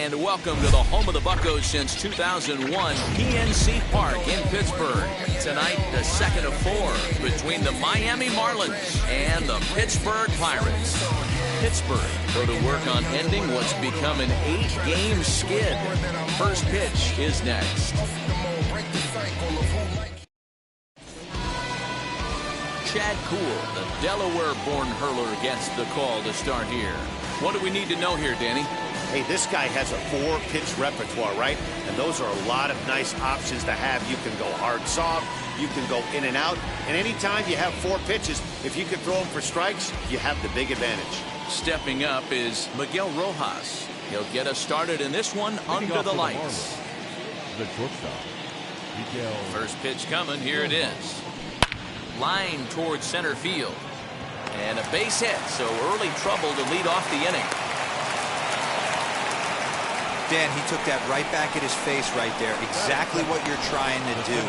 And welcome to the home of the Buccos since 2001, PNC Park in Pittsburgh. Tonight, the second of four between the Miami Marlins and the Pittsburgh Pirates. Pittsburgh go to work on ending what's become an 8-game skid. First pitch is next. Chad Kuhl, the Delaware-born hurler, gets the call to start here. What do we need to know here, Danny? Hey, this guy has a 4-pitch repertoire, right? And those are a lot of nice options to have. You can go hard, soft. You can go in and out. And anytime you have 4 pitches, if you can throw them for strikes, you have the big advantage. Stepping up is Miguel Rojas. He'll get us started in this one under the lights. The shortstop, Miguel. First pitch coming. Here it is. Line towards center field. And a base hit, so early trouble to lead off the inning. Dan, he took that right back at his face right there. Exactly what you're trying to do.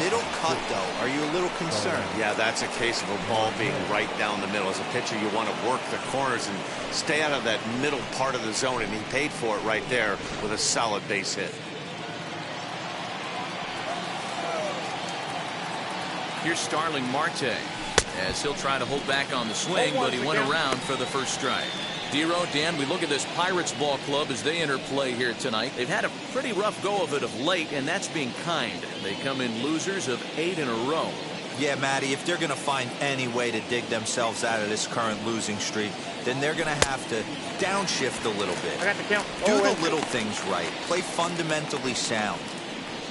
Middle cut, though. Are you a little concerned? Yeah, that's a case of a ball being right down the middle. As a pitcher, you want to work the corners and stay out of that middle part of the zone, and he paid for it right there with a solid base hit. Here's Starling Marte, as he'll try to hold back on the swing, but he went around for the first strike. Dero, Dan, we look at this Pirates ball club as they enter play here tonight. They've had a pretty rough go of it of late, and that's being kind. They come in losers of 8 in a row. Yeah, Matty, if they're going to find any way to dig themselves out of this current losing streak, then they're going to have to downshift a little bit. Do the little things right. Play fundamentally sound.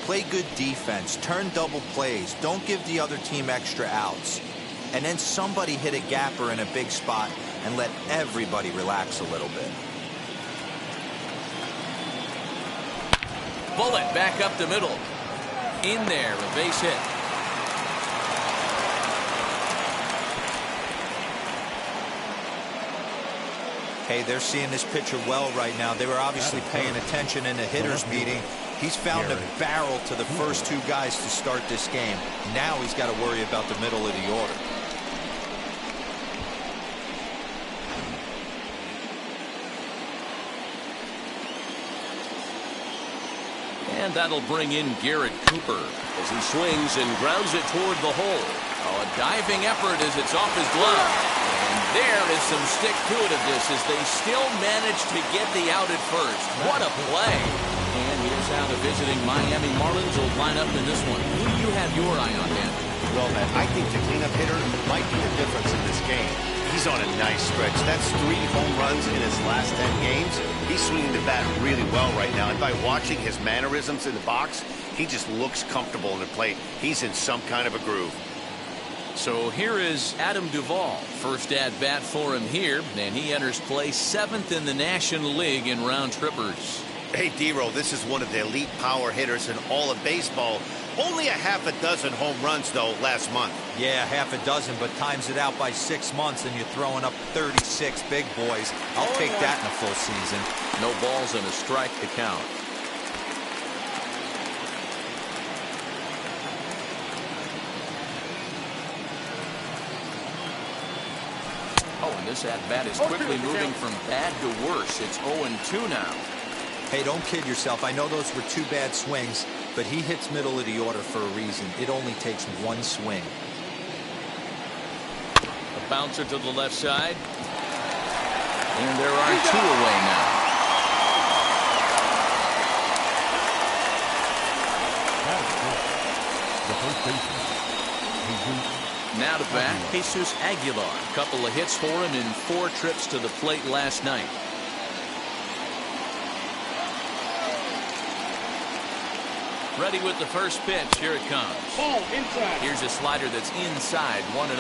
Play good defense. Turn double plays. Don't give the other team extra outs. And then somebody hit a gapper in a big spot and let everybody relax a little bit. Bullet back up the middle. In there, a base hit. Hey, they're seeing this pitcher well right now. They were obviously paying attention in the hitters meeting. He's found a barrel to the first 2 guys to start this game. Now he's got to worry about the middle of the order. And that'll bring in Garrett Cooper as he swings and grounds it toward the hole. Oh, a diving effort as it's off his glove. And there is some stick-to-itiveness as they still manage to get the out at first. What a play. And here's how the visiting Miami Marlins will line up in this one. Who do you have your eye on, Dan? Well, Matt, I think the cleanup hitter might be the difference in this game. He's on a nice stretch. That's 3 home runs in his last 10 games. He's swinging the bat really well right now. And by watching his mannerisms in the box, he just looks comfortable in the plate. He's in some kind of a groove. So here is Adam Duvall. First at bat for him here, and he enters play 7th in the National League in round trippers. Hey, Dero, this is one of the elite power hitters in all of baseball. Only a half a dozen home runs, though, last month. Yeah, half a dozen, but times it out by 6 months, and you're throwing up 36 big boys. I'll take that in a full season. No balls and a strike to count. Oh, and this at-bat is quickly moving from bad to worse. It's 0-2 now. Hey, don't kid yourself. I know those were 2 bad swings, but he hits middle of the order for a reason. It only takes 1 swing. A bouncer to the left side. And there are 2 away now. The first baseman, now to bat, Jesus Aguilar. A couple of hits for him in 4 trips to the plate last night. Ready with the first pitch. Here it comes. Ball inside. Here's a slider that's inside, 1-0.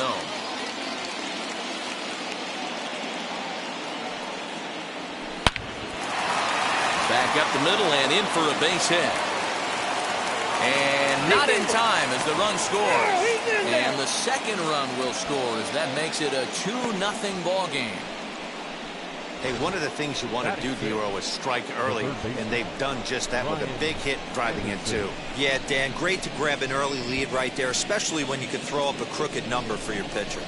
Back up the middle and in for a base hit. And not in time as the run scores. And the second run will score as that makes it a 2-0 ball game. Hey, one of the things you want to do, Dero, is strike early, and they've done just that with a big hit driving in 2. Yeah, Dan, great to grab an early lead right there, especially when you could throw up a crooked number for your pitcher.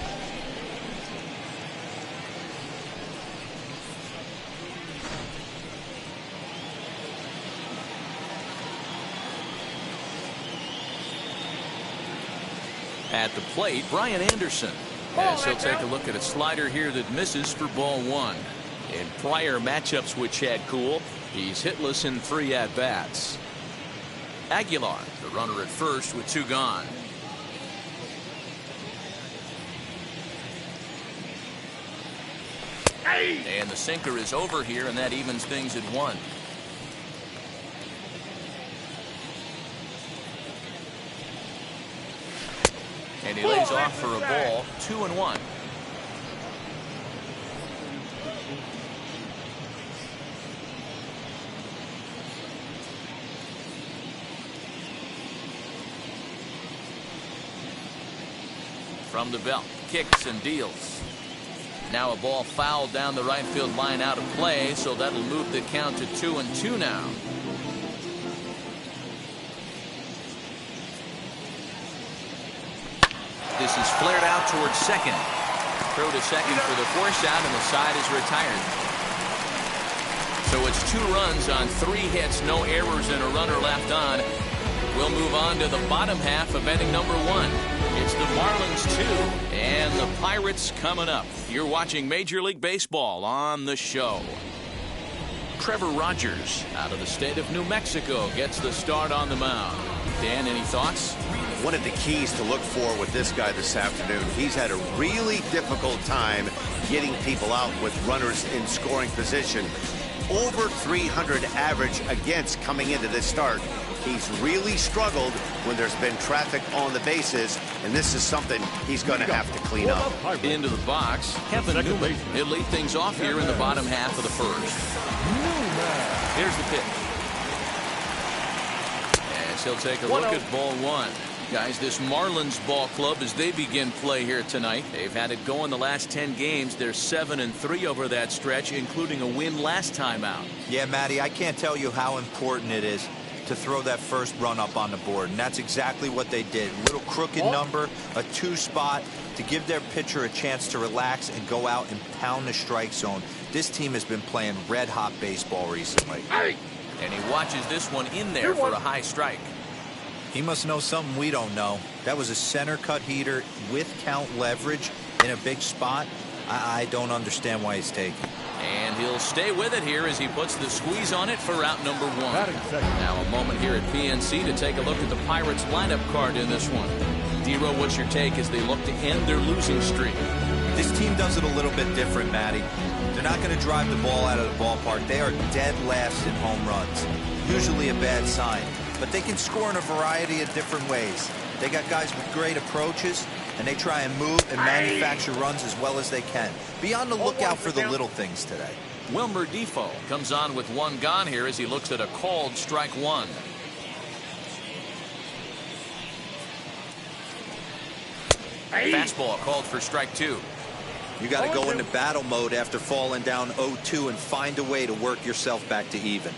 At the plate, Brian Anderson. As he'll take a look at a slider here that misses for ball one. In prior matchups with Chad Kuhl, he's hitless in 3 at-bats. Aguilar, the runner at first with 2 gone. And the sinker is over here, and that evens things at 1. And he lays off for a ball, 2-1. From the belt, kicks and deals. Now a ball fouled down the right field line out of play, so that'll move the count to 2-2 now. This is flared out towards second. Throw to second for the force out, and the side is retired. So it's 2 runs on 3 hits, no errors, and a runner left on. We'll move on to the bottom half of inning number 1. It's the Marlins 2 and the Pirates coming up. You're watching Major League Baseball on the show. Trevor Rogers out of the state of New Mexico gets the start on the mound. Dan, any thoughts? One of the keys to look for with this guy this afternoon, he's had a really difficult time getting people out with runners in scoring position. Over 300 average against coming into this start. He's really struggled when there's been traffic on the bases, and this is something he's going to have to clean up. Into the box, Kevin Newman. He'll lead things off here in the bottom half of the first. Here's the pitch. As he'll take a look at ball 1. Guys, this Marlins ball club, as they begin play here tonight, they've had it going the last 10 games. They're 7-3 over that stretch, including a win last time out. Yeah, Matty, I can't tell you how important it is to throw that first run up on the board, and that's exactly what they did. Little crooked number, a 2 spot to give their pitcher a chance to relax and go out and pound the strike zone. This team has been playing red-hot baseball recently. And he watches this one in there for a high strike. He must know something we don't know. That was a center cut heater with count leverage in a big spot. I don't understand why he's taking. And he'll stay with it here as he puts the squeeze on it for out number 1. Now a moment here at PNC to take a look at the Pirates lineup card in this one. D-Row, what's your take as they look to end their losing streak? This team does it a little bit different, Matty. They're not going to drive the ball out of the ballpark. They are dead last in home runs. Usually a bad sign. But they can score in a variety of different ways. They got guys with great approaches, and they try and move and manufacture runs as well as they can. Be on the lookout for the little things today. Wilmer Defoe comes on with 1 gone here as he looks at a called strike 1. Fastball called for strike 2. You got to go into battle mode after falling down 0-2 and find a way to work yourself back to even.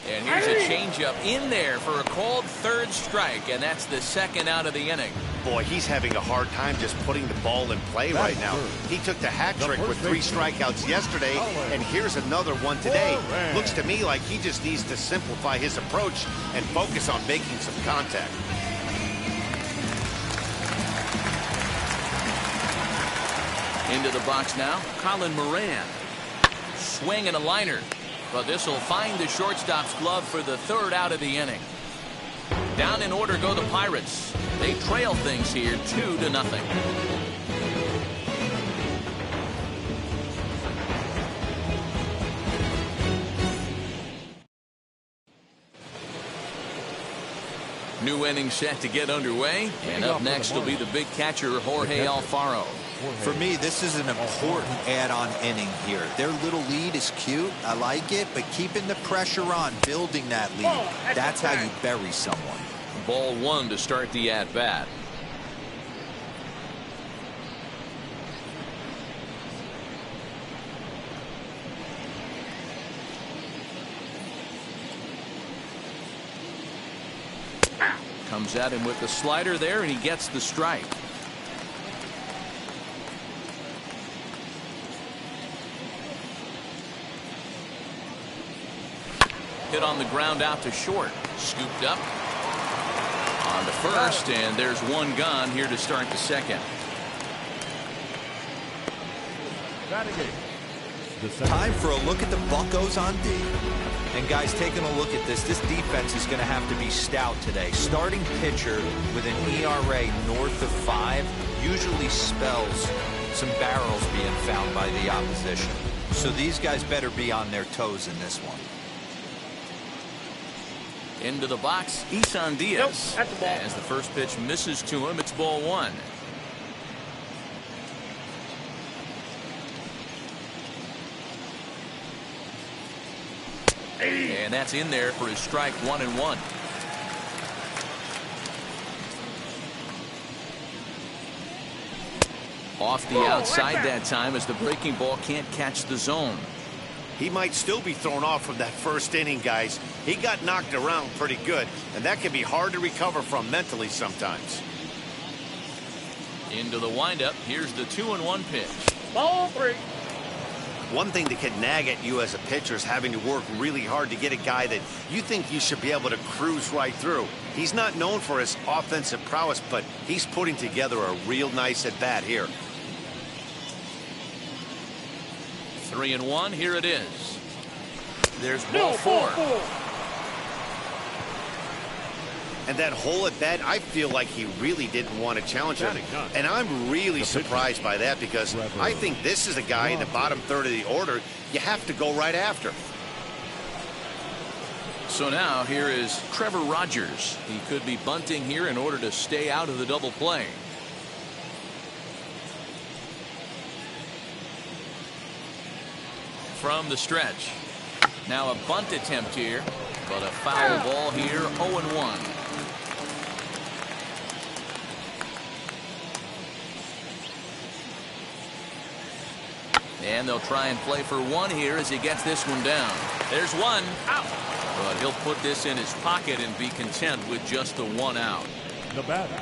And here's a changeup in there for a called 3rd strike, and that's the 2nd out of the inning. Boy, he's having a hard time just putting the ball in play right now. He took the hat trick with 3 strikeouts yesterday, and here's another one today. Looks to me like he just needs to simplify his approach and focus on making some contact. Into the box now, Colin Moran. Swing and a liner. But this will find the shortstop's glove for the 3rd out of the inning. Down in order go the Pirates. They trail things here 2-0. New inning set to get underway. And up next will be the big catcher, Jorge Alfaro. For me, this is an important add-on inning here. Their little lead is cute. I like it, but keeping the pressure on, building that lead, that's how you bury someone. Ball 1 to start the at-bat. Comes at him with the slider there, and he gets the strike. Hit on the ground out to short. Scooped up. On to first, and there's one gone here to start the second. Time for a look at the Buccos on D. And guys, taking a look at this defense is going to have to be stout today. Starting pitcher with an ERA north of 5 usually spells some barrels being found by the opposition. So these guys better be on their toes in this one. Into the box, Isan Diaz. Nope, that's the ball. As the first pitch misses to him, it's ball 1. And that's in there for his strike 1-1. Off the outside that time as the breaking ball can't catch the zone. He might still be thrown off from that first inning, guys. He got knocked around pretty good, and that can be hard to recover from mentally sometimes. Into the windup. Here's the 2-1 pitch. Ball 3. One thing that can nag at you as a pitcher is having to work really hard to get a guy that you think you should be able to cruise right through. He's not known for his offensive prowess, but he's putting together a real nice at-bat here. 3-1. Here it is. There's ball 4. And that whole at bat, I feel like he really didn't want to challenge him. And I'm really surprised by that because I think this is a guy in the bottom third of the order you have to go right after. So now here is Trevor Rogers. He could be bunting here in order to stay out of the double play. From the stretch. Now a bunt attempt here, but a foul ball here, 0-1. And they'll try and play for 1 here as he gets this one down. There's 1 out. But he'll put this in his pocket and be content with just the 1 out. The batter.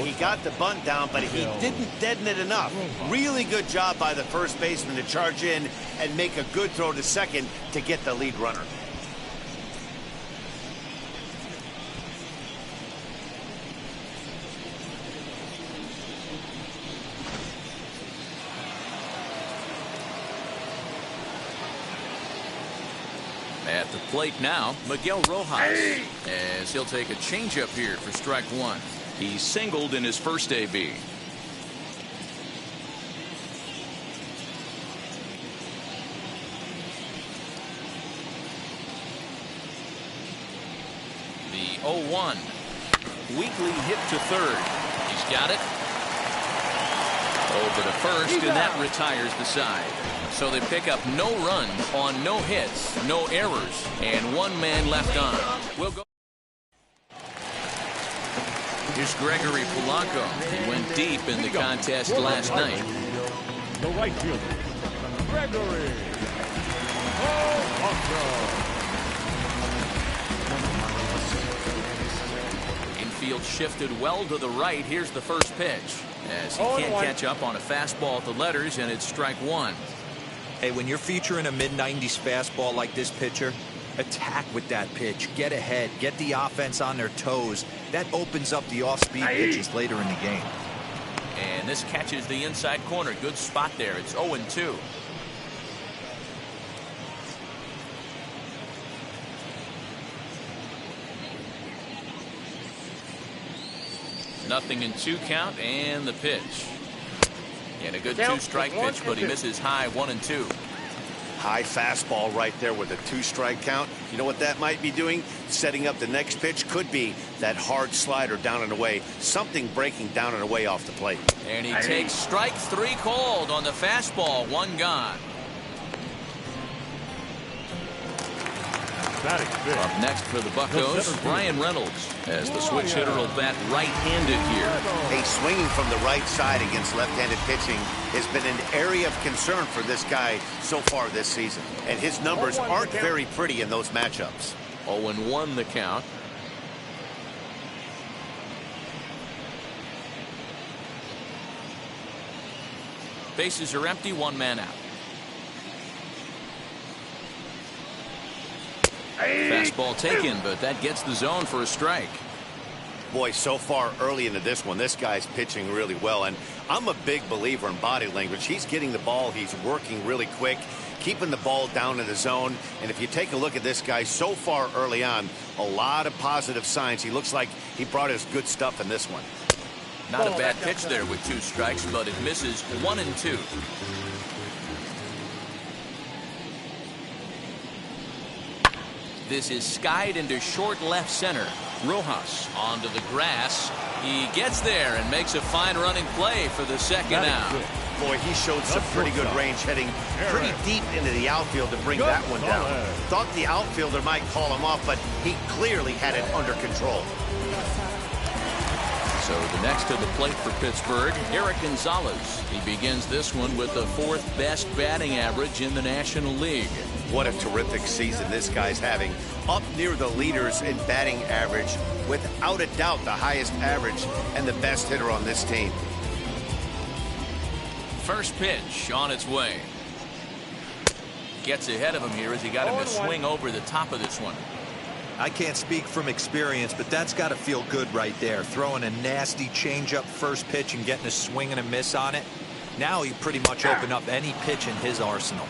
He got the bunt down, but he didn't deaden it enough. Really good job by the first baseman to charge in and make a good throw to second to get the lead runner. At the plate now, Miguel Rojas, as he'll take a changeup here for strike 1. He singled in his first AB. The 0-1. Weakly hit to third. He's got it. Over to first, and that retires the side. So they pick up no runs on no hits, no errors, and 1 man left on. We'll go. Here's Gregory Polanco. He went deep in the contest last night. The right fielder, Gregory Polanco. Infield shifted well to the right. Here's the first pitch. As he can't catch up on a fastball at the letters, and it's strike 1. Hey, when you're featuring a mid-90s fastball like this pitcher, attack with that pitch. Get ahead. Get the offense on their toes. That opens up the off-speed pitches later in the game. And this catches the inside corner. Good spot there. It's 0-2. Nothing in 2 count, and the pitch. And a good 2-strike pitch, but he misses high 1-2. High fastball right there with a 2-strike count. You know what that might be doing? Setting up the next pitch. Could be that hard slider down and away. Something breaking down and away off the plate. And he takes strike 3 called on the fastball. 1 gone. Up next for the Buccos, Brian Reynolds, as the switch hitter will bat right-handed here. Hey, swinging from the right side against left-handed pitching has been an area of concern for this guy so far this season. And his numbers aren't very pretty in those matchups. 0-1 the count. Bases are empty, 1 man out. Fastball taken, but that gets the zone for a strike. Boy, so far early into this one, this guy's pitching really well. And I'm a big believer in body language. He's getting the ball. He's working really quick, keeping the ball down in the zone. And if you take a look at this guy so far early on, a lot of positive signs. He looks like he brought his good stuff in this one. Not a bad pitch there with 2 strikes, but it misses 1 and 2. This is skied into short left center. Rojas onto the grass. He gets there and makes a fine running play for the second out. Boy, he showed some pretty good range, heading pretty deep into the outfield to bring that one down. Thought the outfielder might call him off, but he clearly had it under control. So the next to the plate for Pittsburgh, Eric Gonzalez. He begins this one with the 4th best batting average in the National League. What a terrific season this guy's having. Up near the leaders in batting average. Without a doubt, the highest average and the best hitter on this team. First pitch on its way. Gets ahead of him here as he got him to swing over the top of this one. I can't speak from experience, but that's got to feel good right there. Throwing a nasty changeup first pitch and getting a swing and a miss on it. Now he pretty much opened up any pitch in his arsenal.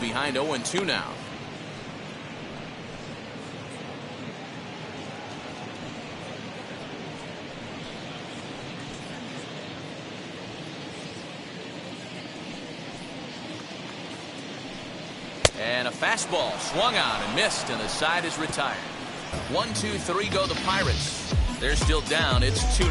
Behind 0-2 now. And a fastball swung on and missed, and the side is retired. 1-2-3 go the Pirates. They're still down. It's 2-0.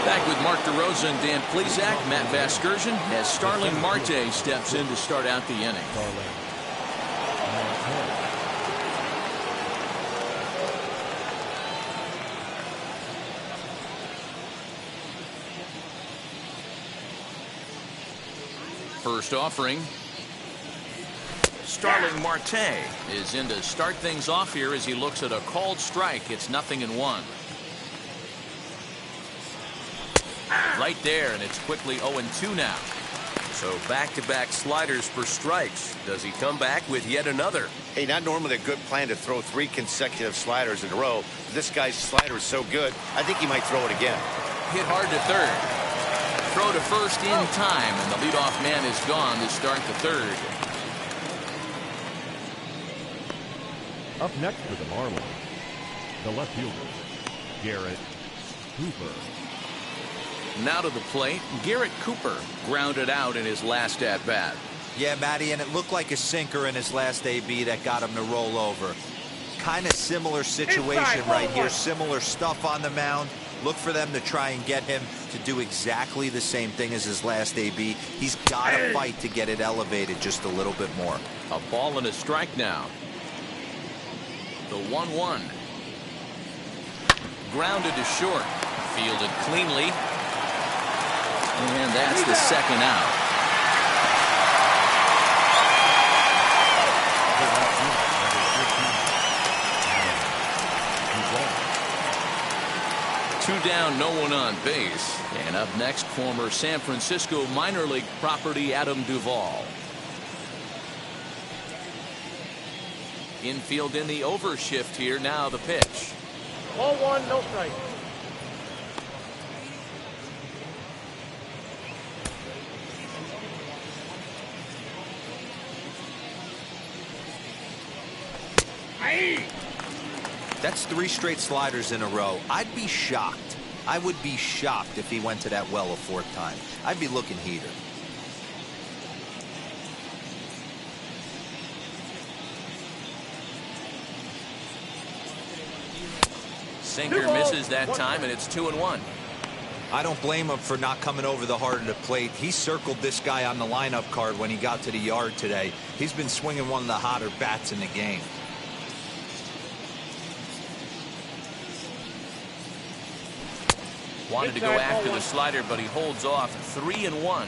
Back with Mark DeRosa and Dan Plesac. Matt Vasgersian as Starling Marte steps in to start out the inning. First offering. Starling Marte is in to start things off here as he looks at a called strike. It's 0-1. Right there, and it's quickly 0-2 now. So back-to-back sliders for strikes. Does he come back with yet another? Hey, not normally a good plan to throw 3 consecutive sliders in a row. This guy's slider is so good, I think he might throw it again. Hit hard to third. Throw to first in time, and the leadoff man is gone to start the third. Up next for the Marlins, the left fielder, Garrett Cooper. Now to the plate, Garrett Cooper grounded out in his last at-bat. Yeah, Matty, and it looked like a sinker in his last AB that got him to roll over. Kind of similar situation right here. Similar stuff on the mound. Look for them to try and get him to do exactly the same thing as his last AB. He's got to fight to get it elevated just a little bit more. A ball and a strike now. The 1-1. Grounded to short. Fielded cleanly. And that's the second out. Two down, no one on base. And up next, former San Francisco minor league property Adam Duvall. Infield in the overshift here. Now the pitch. 0-1, no strike. That's 3 straight sliders in a row. I'd be shocked. I would be shocked if he went to that well a 4th time. I'd be looking heater. Sinker misses that time, and it's 2-1. I don't blame him for not coming over the heart of the plate. He circled this guy on the lineup card when he got to the yard today. He's been swinging one of the hotter bats in the game. Wanted to go after the slider, but he holds off. 3-1.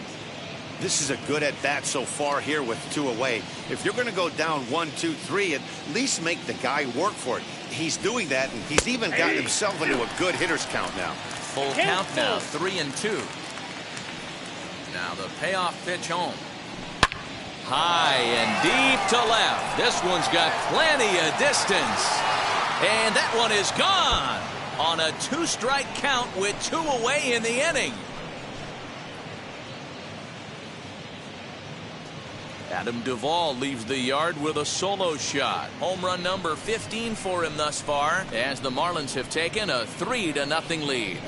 This is a good at-bat so far here with 2 away. If you're going to go down 1-2-3, at least make the guy work for it. He's doing that, and he's even gotten himself into a good hitter's count now. Full count now, 3-2. Now the payoff pitch home. High and deep to left. This one's got plenty of distance. And that one is gone on a 2-strike count with 2 away in the inning. Adam Duvall leaves the yard with a solo shot. Home run number 15 for him thus far, as the Marlins have taken a 3-0 lead.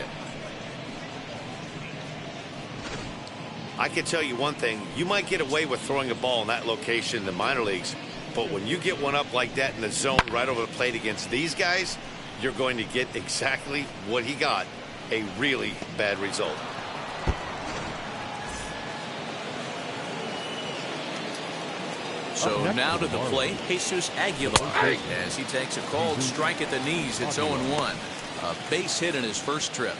I can tell you one thing. You might get away with throwing a ball in that location in the minor leagues, but when you get one up like that in the zone right over the plate against these guys, you're going to get exactly what he got, a really bad result. So now to the plate, Jesus Aguilar, as he takes a called strike at the knees. It's 0-1. A base hit in his first trip.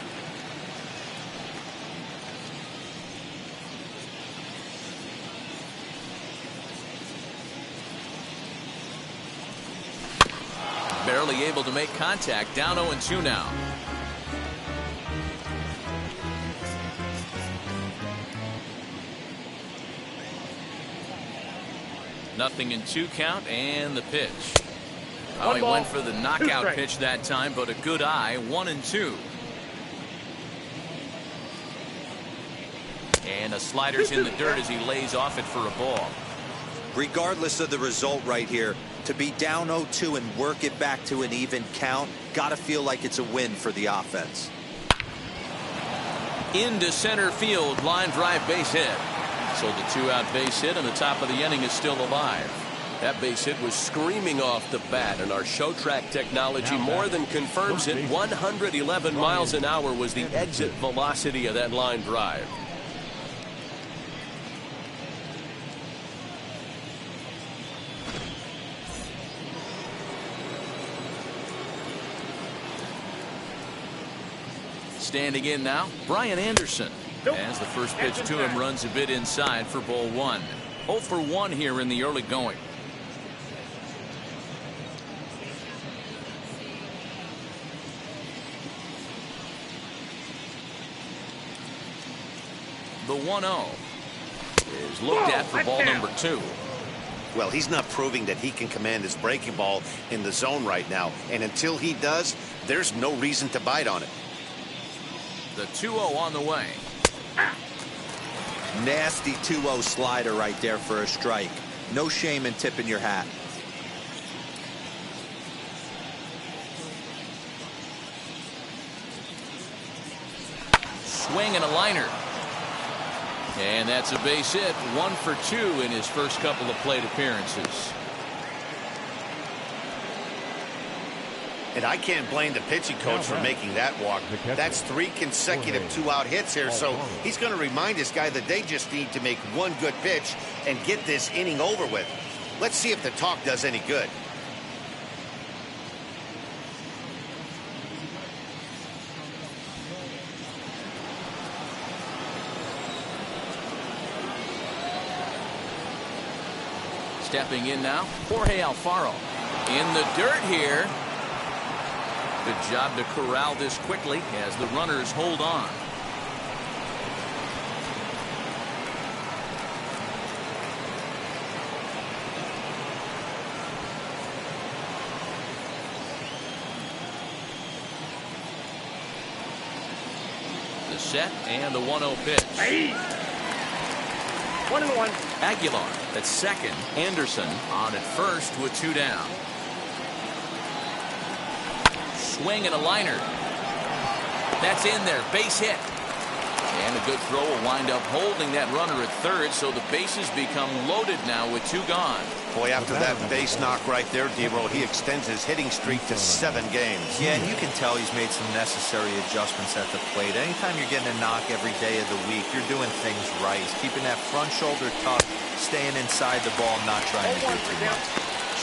Barely able to make contact. Down 0-2 now. Nothing in 2 count, and the pitch. Oh, he went for the knockout pitch that time, but a good eye. 1-2. And a slider's in the dirt as he lays off it for a ball. Regardless of the result right here, to be down 0-2 and work it back to an even count, gotta feel like it's a win for the offense. Into center field, line drive base hit. So the 2-out base hit, and the top of the inning is still alive. That base hit was screaming off the bat, and our show track technology more than confirms it. 111 miles an hour was the exit velocity of that line drive. Standing in now, Brian Anderson. As the first pitch to him runs a bit inside for ball 1. 0 for 1 here in the early going. The 1-0 is looked at for ball number 2. Well, he's not proving that he can command his breaking ball in the zone right now. And until he does, there's no reason to bite on it. The 2-0 on the way. Nasty 2-0 slider right there for a strike. No shame in tipping your hat. Swing and a liner. And that's a base hit. 1 for 2 in his first couple of plate appearances. And I can't blame the pitching coach for making that walk. That's 3 consecutive 2-out hits here. So he's going to remind this guy that they just need to make one good pitch and get this inning over with. Let's see if the talk does any good. Stepping in now, Jorge Alfaro. In the dirt here. Good job to corral this quickly as the runners hold on. The set and the 1-0 pitch. 1-1. Aguilar at second. Anderson on at first with 2 down. Swing and a liner. That's in there. Base hit. And a good throw will wind up holding that runner at third, so the bases become loaded now with 2 gone. Boy, after that base knock right there, D-Roll, he extends his hitting streak to 7 games. Yeah, and you can tell he's made some necessary adjustments at the plate. Anytime you're getting a knock every day of the week, you're doing things right. He's keeping that front shoulder tucked, staying inside the ball, not trying to do too much.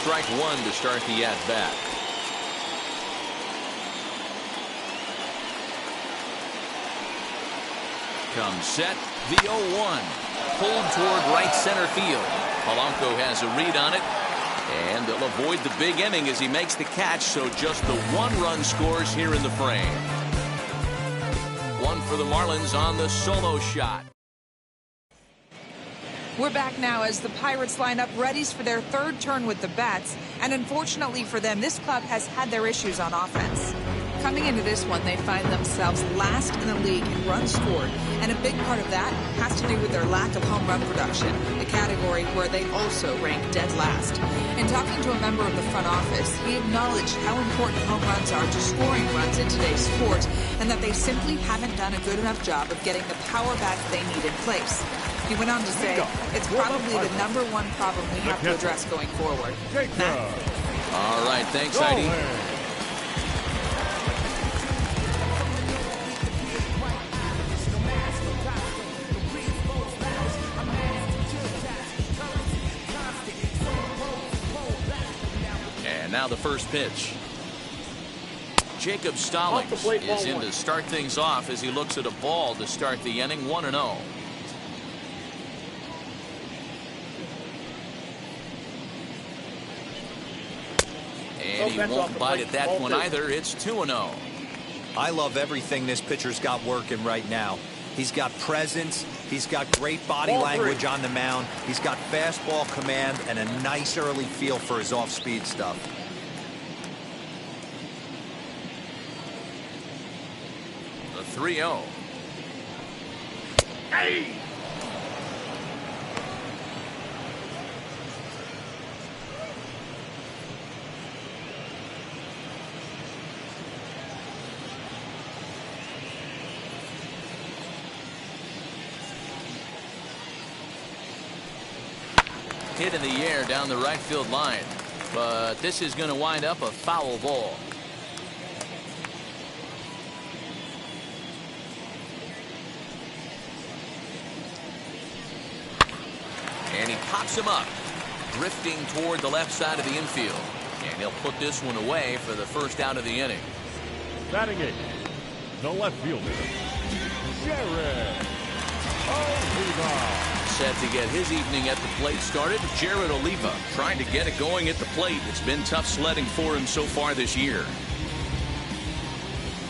Strike 1 to start the at-bat. Comes set, the 0-1. Pulled toward right center field. Polanco has a read on it, and they'll avoid the big inning as he makes the catch, so just the 1 run scores here in the frame. 1 for the Marlins on the solo shot. We're back now as the Pirates line up readies for their third turn with the bats. And unfortunately for them, this club has had their issues on offense. Coming into this one, they find themselves last in the league in runs scored. And a big part of that has to do with their lack of home run production, a category where they also rank dead last. In talking to a member of the front office, he acknowledged how important home runs are to scoring runs in today's sport, and that they simply haven't done a good enough job of getting the power bats they need in place. He went on to say, it's probably the #1 problem we have to address going forward. All right, thanks, Heidi. And now the first pitch. Jacob Stallings is in to start things off as he looks at a ball to start the inning, 1-0. And he won't bite at that one either. It's 2-0. I love everything this pitcher's got working right now. He's got presence. He's got great body language on the mound. He's got fastball command and a nice early feel for his off-speed stuff. The 3-0. Hey! Hit in the air down the right field line, but this is going to wind up a foul ball. And he pops him up, drifting toward the left side of the infield, and he'll put this one away for the first out of the inning. Batting it, the left fielder, Jared Oliva. Set to get his evening at the plate started. Jared Oliva trying to get it going at the plate. It's been tough sledding for him so far this year.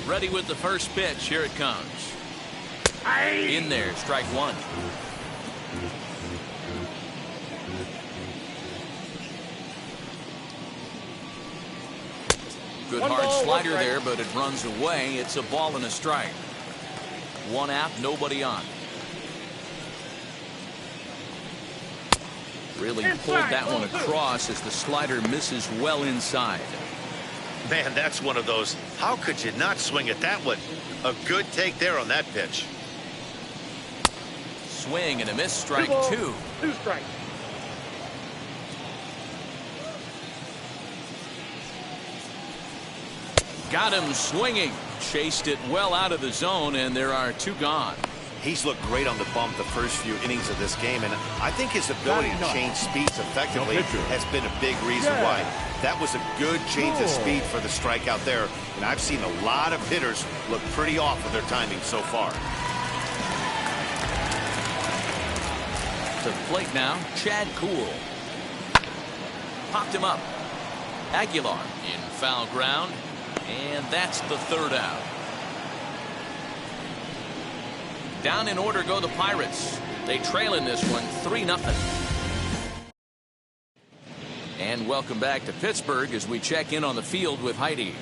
Ready with the first pitch. Here it comes. In there, strike one. Good hard slider there, but it runs away. It's a ball and a strike. One out, nobody on. Really pulled that one across as the slider misses well inside. Man, that's one of those. How could you not swing at that one? A good take there on that pitch. Swing and a miss, strike two. 2 strikes. Got him swinging. Chased it well out of the zone, and there are 2 gone. He's looked great on the bump the first few innings of this game, and I think his ability to change speeds effectively has been a big reason why. That was a good change of speed for the strikeout there, and I've seen a lot of hitters look pretty off with their timing so far. To the plate now, Chad Kuhl. Popped him up. Aguilar in foul ground, and that's the 3rd out. Down in order go the Pirates. They trail in this one 3-0. And welcome back to Pittsburgh as we check in on the field with Heidi.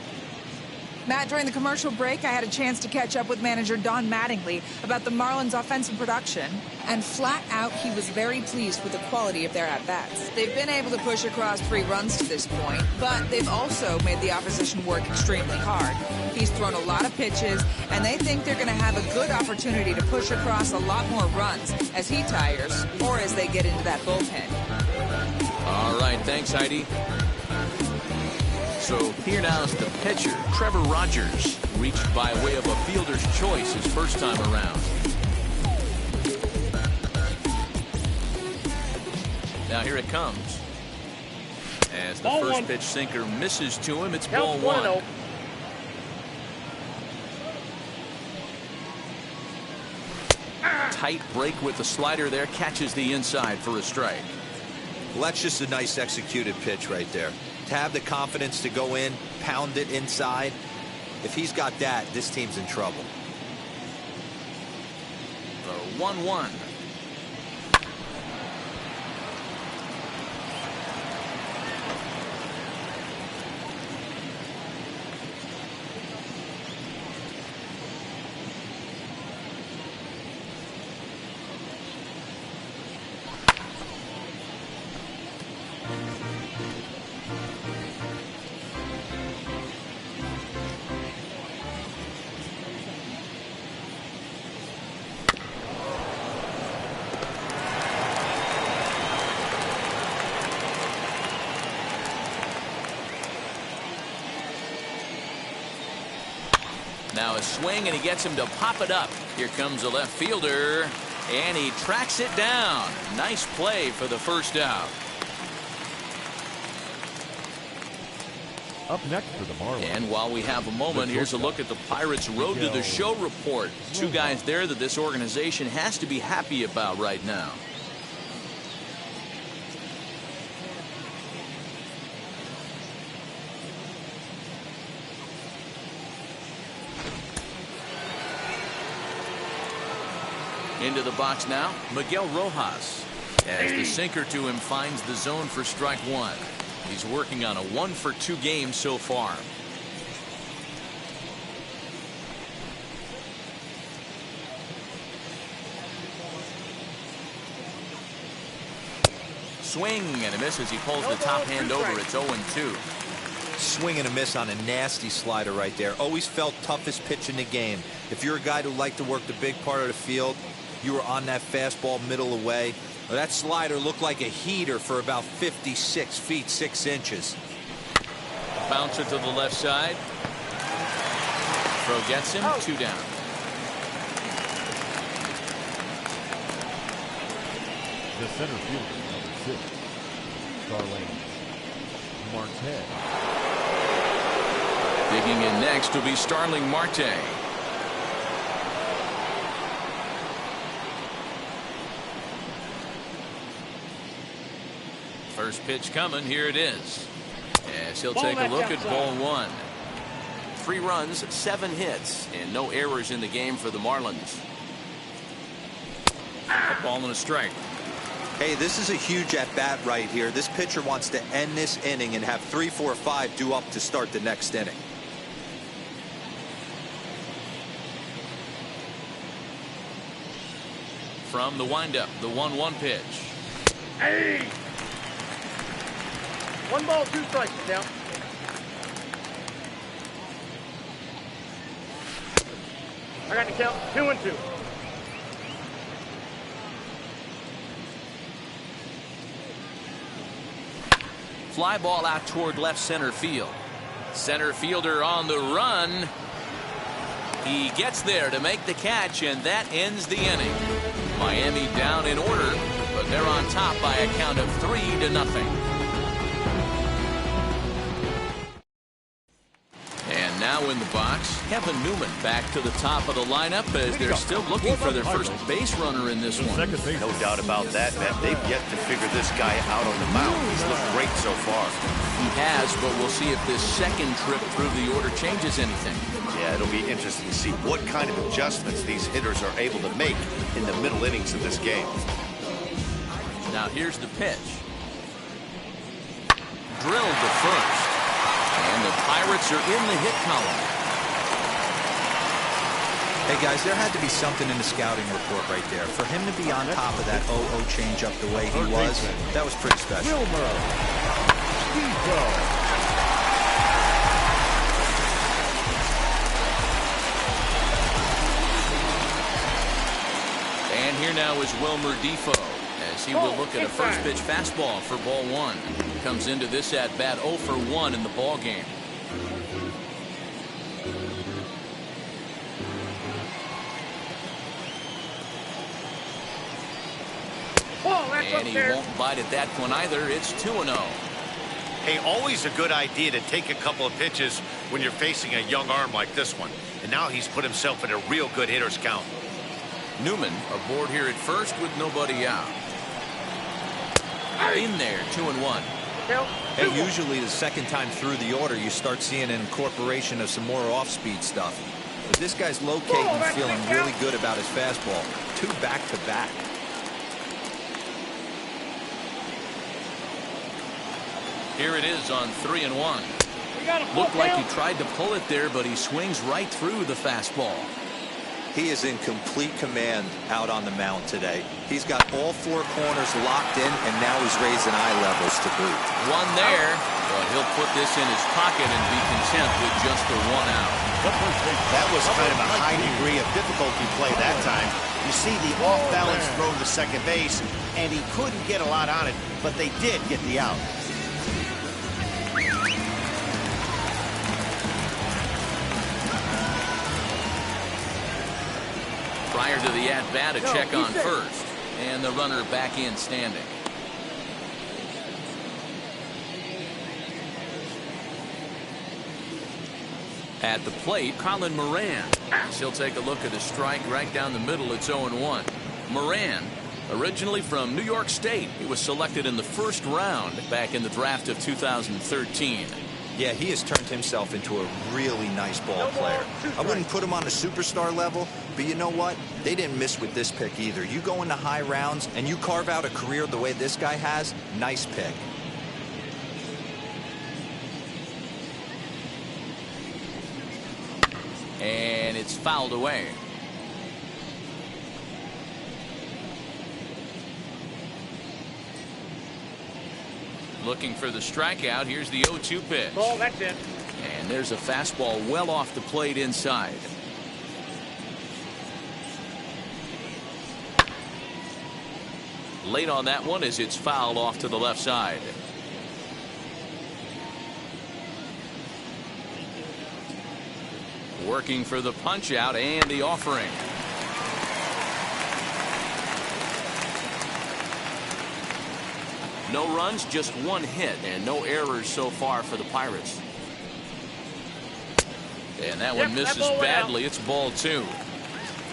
Matt, during the commercial break, I had a chance to catch up with manager Don Mattingly about the Marlins' offensive production. And flat out, he was very pleased with the quality of their at-bats. They've been able to push across 3 runs to this point, but they've also made the opposition work extremely hard. He's thrown a lot of pitches, and they think they're going to have a good opportunity to push across a lot more runs as he tires or as they get into that bullpen. All right, thanks, Heidi. So here now is the pitcher, Trevor Rogers, reached by way of a fielder's choice his first time around. Now here it comes. As the first pitch sinker misses to him, it's ball 1. Tight break with the slider there, catches the inside for a strike. Well, that's just a nice executed pitch right there. To have the confidence to go in, pound it inside. If he's got that, this team's in trouble. The 1-1. Now a swing, and he gets him to pop it up. Here comes the left fielder, and he tracks it down. Nice play for the first out. Up next for the Marlins. And while we have a moment, here's a look at the Pirates' Road to the Show report. Two guys there that this organization has to be happy about right now. Into the box now, Miguel Rojas. As the sinker to him finds the zone for strike one. He's working on a 1-for-2 game so far. Swing and a miss as he pulls the top hand over. It's 0-2. Swing and a miss on a nasty slider right there. Always felt toughest pitch in the game. If you're a guy who liked to work the big part of the field, you were on that fastball middle away. Well, that slider looked like a heater for about 56 feet 6 inches. Bouncer to the left side. Throw gets him. 2 down. The center fielder, number 6, Starling Marte. Digging in next will be Starling Marte. First pitch coming. Here it is. As he'll take a look at ball one. 3 runs, 7 hits, and no errors in the game for the Marlins. A ball and a strike. Hey, this is a huge at-bat right here. This pitcher wants to end this inning and have 3, 4, 5 due up to start the next inning. From the windup, the 1-1 pitch. Hey! 1 ball, 2 strikes now. I got the count 2-2. Fly ball out toward left center field. Center fielder on the run. He gets there to make the catch, and that ends the inning. Miami down in order, but they're on top by a count of 3-0. And now in the box, Kevin Newman back to the top of the lineup as they're still looking for their first base runner in this one. No doubt about that, Matt. They've yet to figure this guy out on the mound. He's looked great so far. He has, but we'll see if this second trip through the order changes anything. Yeah, it'll be interesting to see what kind of adjustments these hitters are able to make in the middle innings of this game. Now here's the pitch. Drilled to first. And the Pirates are in the hit column. Hey, guys, there had to be something in the scouting report right there. For him to be on top of that 0-0 changeup the way he was, that was pretty special. And here now is Wilmer Defoe as he will look at a first pitch fastball for ball one. Comes into this at bat 0 for 1 in the ball game. And he won't bite at that one either. It's 2-0. Hey, always a good idea to take a couple of pitches when you're facing a young arm like this one. And now he's put himself in a real good hitter's count. Newman aboard here at first with nobody out. In there, 2-1. Hey, usually the second time through the order, you start seeing an incorporation of some more off-speed stuff. But this guy's locating and feeling really good about his fastball. 2 back-to-back. Here it is on 3-1. Looked like he tried to pull it there, but he swings right through the fastball. He is in complete command out on the mound today. He's got all 4 corners locked in, and now he's raising eye levels to boot. One there, but he'll put this in his pocket and be content with just the 1 out. That was kind of a high degree of difficulty play that time. You see the off-balance throw to second base, and he couldn't get a lot on it, but they did get the out. Prior to the at-bat, a check on first. And the runner back in standing. At the plate, Colin Moran. He'll take a look at a strike right down the middle. It's 0-1. Moran, originally from New York State, he was selected in the first round back in the draft of 2013. Yeah, he has turned himself into a really nice ball player. I wouldn't put him on a superstar level, but you know what? They didn't miss with this pick either. You go into high rounds and you carve out a career the way this guy has, nice pick. And it's fouled away. Looking for the strikeout. Here's the 0-2 pitch. Ball, that's it. And there's a fastball well off the plate inside. Late on that one as it's fouled off to the left side. Working for the punch out and the offering. No runs, just one hit, and no errors so far for the Pirates. And that one misses badly. It's ball 2.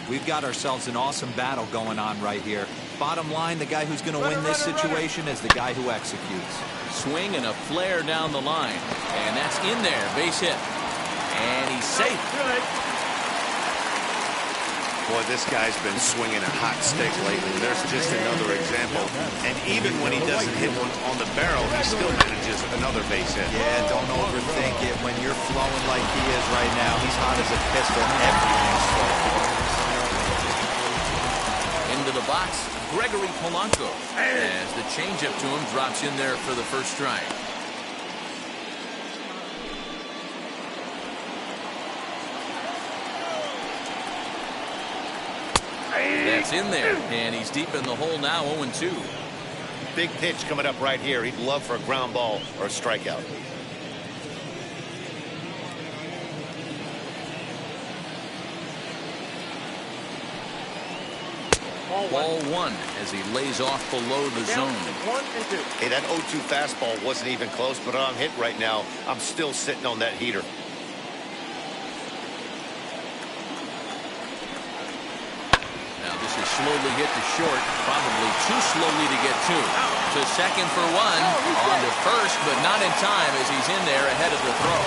We've got ourselves an awesome battle going on right here. Bottom line, the guy who's going to win this situation is the guy who executes. Swing and a flare down the line. And that's in there. Base hit. And he's safe. Boy, this guy's been swinging a hot stick lately. There's just another example. And even when he doesn't hit one on the barrel, he still manages another base hit. Yeah, don't overthink it. When you're flowing like he is right now, he's hot as a pistol. Everything's flowing. Into the box, Gregory Polanco. As the changeup to him drops in there for the first strike. That's in there, and he's deep in the hole now, 0-2. Big pitch coming up right here. He'd love for a ground ball or a strikeout. Ball 1 as he lays off below the zone. 1 and 2. Hey, that 0-2 fastball wasn't even close, but on hit right now, I'm still sitting on that heater. Slowly hit to short, probably too slowly to get to second for 1, on to first, but not in time as he's in there ahead of the throw.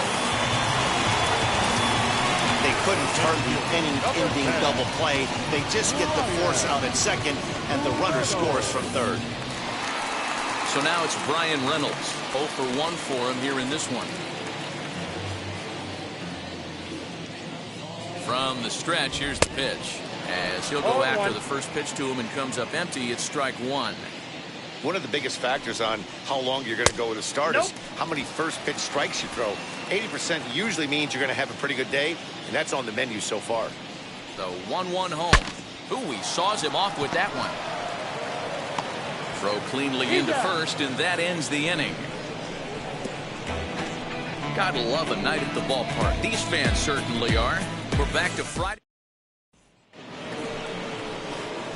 They couldn't turn the inning-ending double play. They just get the force out at second, and the runner scores from third. So now it's Brian Reynolds, 0 for 1 for him here in this one. From the stretch, here's the pitch. As he'll go after the first pitch to him and comes up empty, it's strike 1. One of the biggest factors on how long you're going to go with a start is how many first pitch strikes you throw. 80% usually means you're going to have a pretty good day, and that's on the menu so far. The 1-1 home. Ooh, he saws him off with that one. Throw cleanly into first, and that ends the inning. Gotta love a night at the ballpark. These fans certainly are. We're back to Friday.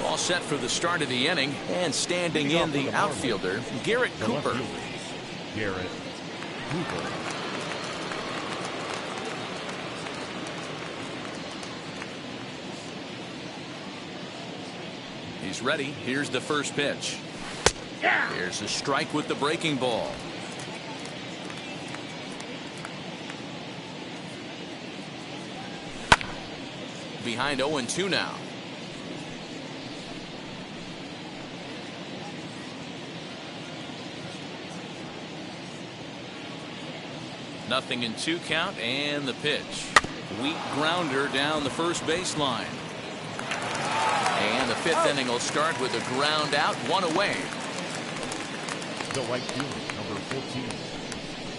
All set for the start of the inning, and standing in the outfielder, Garrett Cooper. Garrett Cooper. He's ready. Here's the first pitch. Here's a strike with the breaking ball. Behind 0-2 now. Nothing in 2 count, and the pitch. Weak grounder down the first baseline. And the 5th inning will start with a ground out, 1 away. The right fielder, number 14,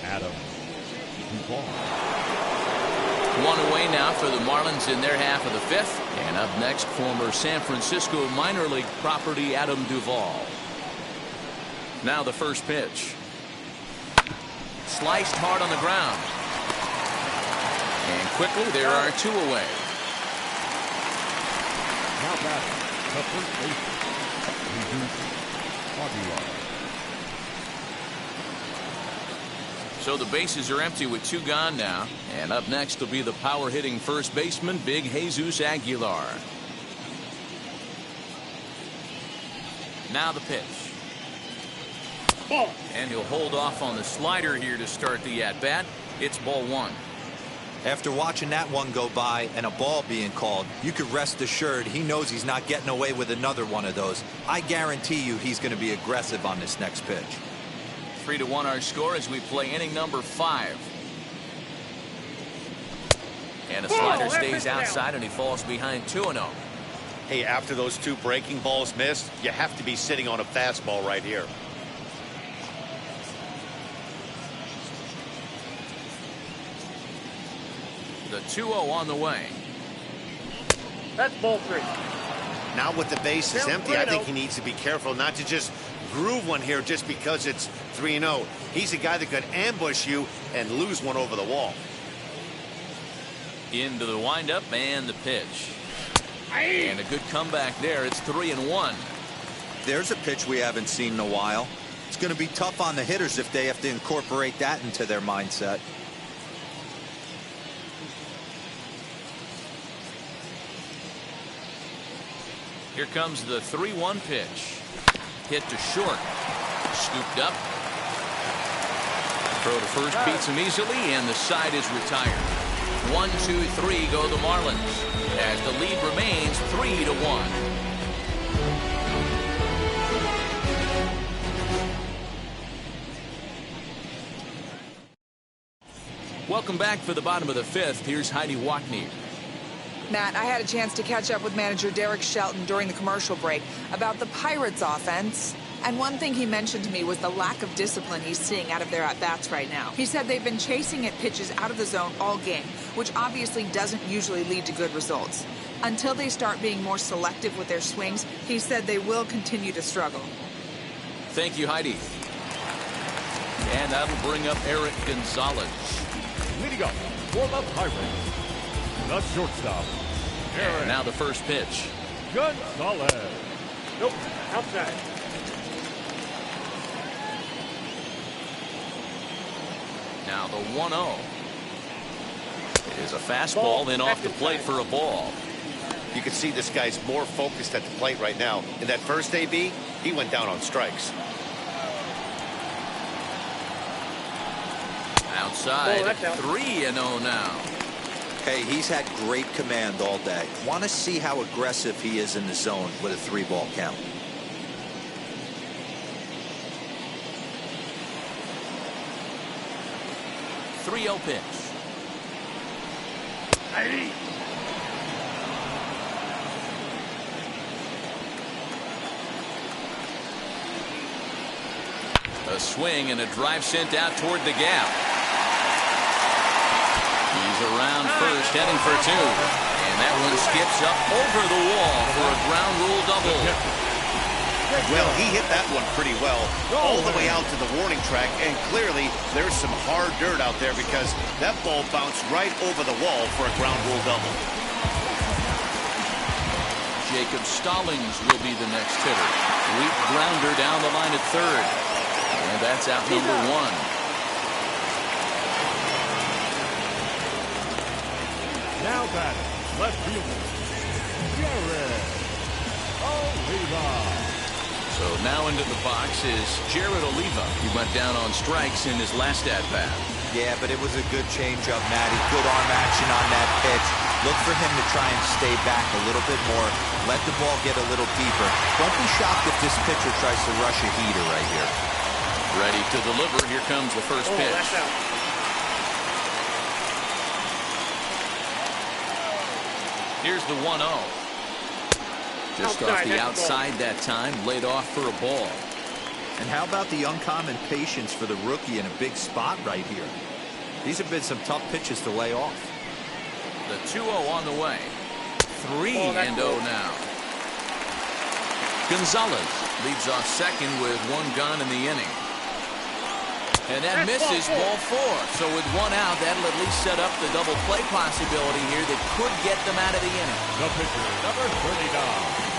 Adam Duvall. 1 away now for the Marlins in their half of the 5th. And up next, former San Francisco minor league property Adam Duvall. Now the first pitch. Sliced hard on the ground. And quickly there are 2 away. Now batting, the first baseman, begrüsse. So the bases are empty with 2 gone now. And up next will be the power-hitting first baseman, Big Jesus Aguilar. Now the pitch. Ball. And he'll hold off on the slider here to start the at-bat. It's ball 1. After watching that one go by and a ball being called, you could rest assured he knows he's not getting away with another one of those. I guarantee you he's going to be aggressive on this next pitch. 3-1 our score as we play inning number 5. And a slider stays outside and he falls behind 2-0. Hey, after those 2 breaking balls missed, you have to be sitting on a fastball right here. The 2-0 on the way. That's ball 3. Now with the base is empty, I think he needs to be careful not to just groove one here just because it's 3-0. He's a guy that could ambush you and lose one over the wall. Into the windup and the pitch. And a good comeback there. It's 3-1. There's a pitch we haven't seen in a while. It's going to be tough on the hitters if they have to incorporate that into their mindset. Here comes the 3-1 pitch. Hit to short. Scooped up. Throw to first beats him easily, and the side is retired. 1, 2, 3 go the Marlins as the lead remains 3-1. Welcome back for the bottom of the 5th. Here's Heidi Wackney. Matt, I had a chance to catch up with manager Derek Shelton during the commercial break about the Pirates offense. And one thing he mentioned to me was the lack of discipline he's seeing out of their at-bats right now. He said they've been chasing at pitches out of the zone all game, which obviously doesn't usually lead to good results. Until they start being more selective with their swings, he said they will continue to struggle. Thank you, Heidi. And that'll bring up Eric Gonzalez. Leading up for the Pirates, the shortstop, And now the first pitch. Gonzalez. Nope. Outside. Now the 1-0. It is a fastball, then off the plate for a ball. You can see this guy's more focused at the plate right now. In that first AB, he went down on strikes. Outside, that's out. 3-0 now. Hey, he's had great command all day. Want to see how aggressive he is in the zone with a 3-ball count. .30 pitch. Hey. A swing and a drive sent out toward the gap. He's around first, heading for 2. And that one skips up over the wall for a ground rule double. Well, he hit that one pretty well all the way out to the warning track, and clearly there's some hard dirt out there because that ball bounced right over the wall for a ground rule double. Jacob Stallings will be the next hitter. Weak grounder down the line at third. And that's out number 1. Now batting, left fielder, Jared Oliva. So now into the box is Jared Oliva. He went down on strikes in his last at-bat. Yeah, but it was a good changeup, Matty. Good arm action on that pitch. Look for him to try and stay back a little bit more. Let the ball get a little deeper. Don't be shocked if this pitcher tries to rush a heater right here. Ready to deliver. Here comes the first pitch. That's out. Here's the 1-0. Just off the outside that time, laid off for a ball. And how about the uncommon patience for the rookie in a big spot right here? These have been some tough pitches to lay off. The 2-0 on the way. 3-0 now. Gonzalez leads off second with 1 gone in the inning. And that misses ball 4. So with 1 out, that'll at least set up the double play possibility here that could get them out of the inning. The pitcher, number 39.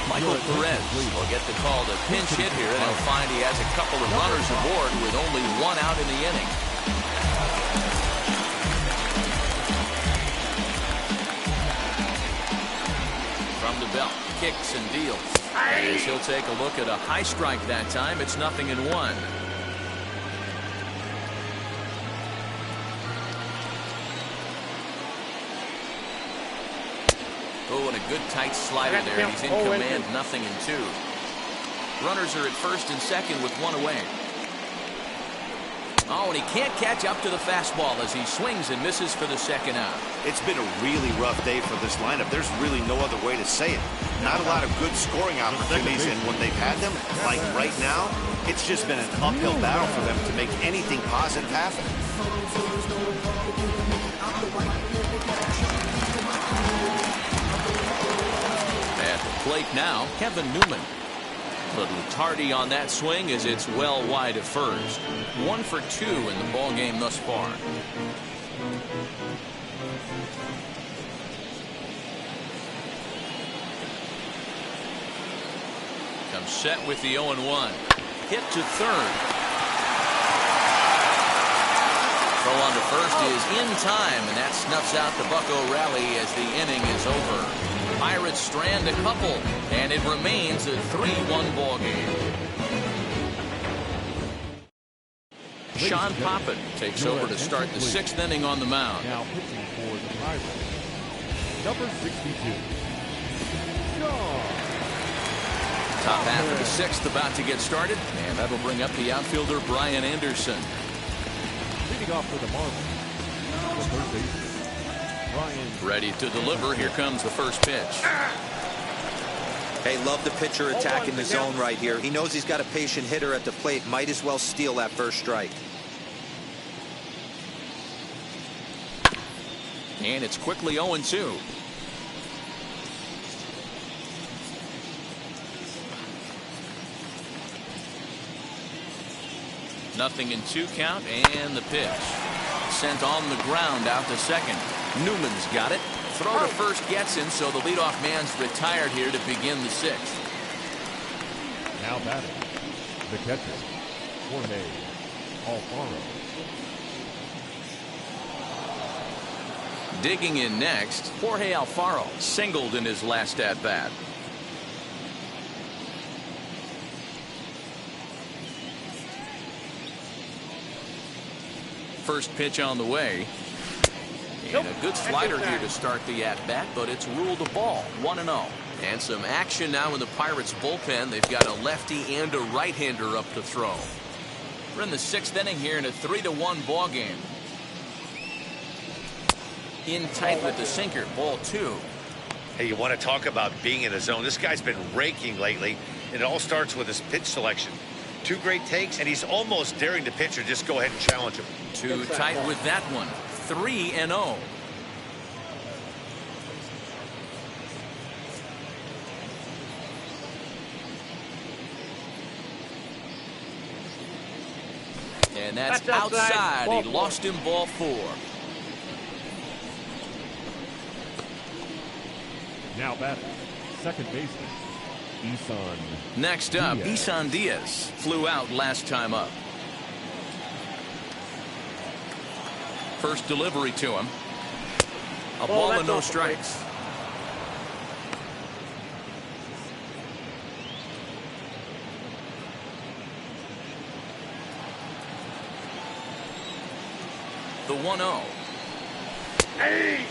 Michael Perez will get the call to pinch hit here, and he'll find he has a couple of runners aboard with only 1 out in the inning. From the belt, kicks and deals. As he'll take a look at a high strike that time, it's 0-1. Oh, and a good tight slider there. He's in command, 0-2. Runners are at first and second with 1 away. Oh, and he can't catch up to the fastball as he swings and misses for the 2nd out. It's been a really rough day for this lineup. There's really no other way to say it. Not a lot of good scoring opportunities, and when they've had them, like right now, it's just been an uphill battle for them to make anything positive happen. At the plate now, Kevin Newman. A little tardy on that swing as it's well wide of first. 1 for 2 in the ball game thus far. Comes set with the 0-1. Hit to third. Throw on to first is in time, and that snuffs out the Bucco rally as the inning is over. Pirates strand a couple, and it remains a 3-1 ball game. Sean Poppin takes over to start the 6th inning on the mound. Now pitching for the Pirates, number 62, Sean. Top half of the 6th about to get started, and that'll bring up the outfielder Brian Anderson. Leading off for the Marlins, the third baseman, Brian. Ready to deliver. Here comes the first pitch. Hey, love the pitcher attacking the zone right here. He knows he's got a patient hitter at the plate. Might as well steal that first strike. And it's quickly 0-2. Nothing in 2 count, and the pitch. Sent on the ground out to second. Newman's got it. Throw to first gets in, so the leadoff man's retired here to begin the 6th. Now batting, the catcher, Jorge Alfaro. Digging in next, Jorge Alfaro singled in his last at-bat. First pitch on the way. And a good slider here to start the at-bat, but it's ruled a ball. 1-0. And some action now in the Pirates bullpen. They've got a lefty and a right-hander up to throw. We're in the 6th inning here in a 3-1 ball game. In tight with the sinker, ball 2. Hey, you want to talk about being in a zone? This guy's been raking lately. It all starts with his pitch selection. 2 great takes, and he's almost daring the pitcher just go ahead and challenge him. Too tight with that one. 3-0. And that's outside. He lost him, ball 4. Now batting, second baseman, Isan. Next up, Isan Diaz flew out last time up. First delivery to him. A ball and no strikes. The 1-0. Hey!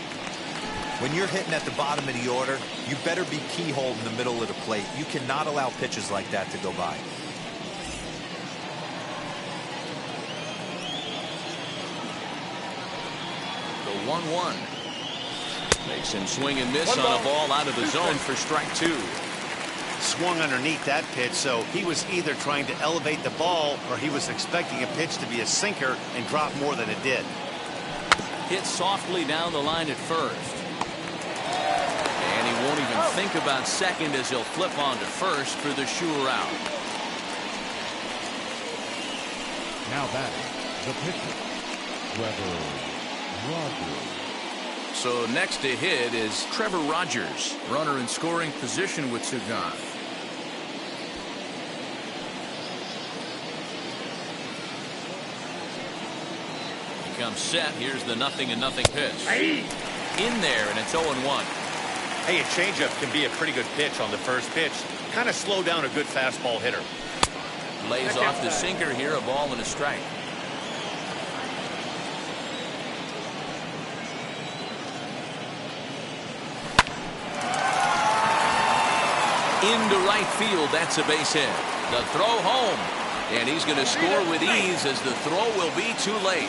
When you're hitting at the bottom of the order, you better be keyhole in the middle of the plate. You cannot allow pitches like that to go by. The 1-1. Makes him swing and miss on a ball out of the zone for strike 2. Swung underneath that pitch, so he was either trying to elevate the ball or he was expecting a pitch to be a sinker and drop more than it did. Hit softly down the line at first. And he won't even think about second as he'll flip on to first for the sure out. Now batting, the pitcher, Trevor Rogers. So next to hit is Trevor Rogers, runner in scoring position with two gone. He comes set. Here's the 0-0 pitch. In there, and it's 0-1. Hey, a changeup can be a pretty good pitch on the first pitch. Kind of slow down a good fastball hitter. Lays off the sinker here, a ball and a strike. Into right field, that's a base hit. The throw home, and he's going to score with ease as the throw will be too late.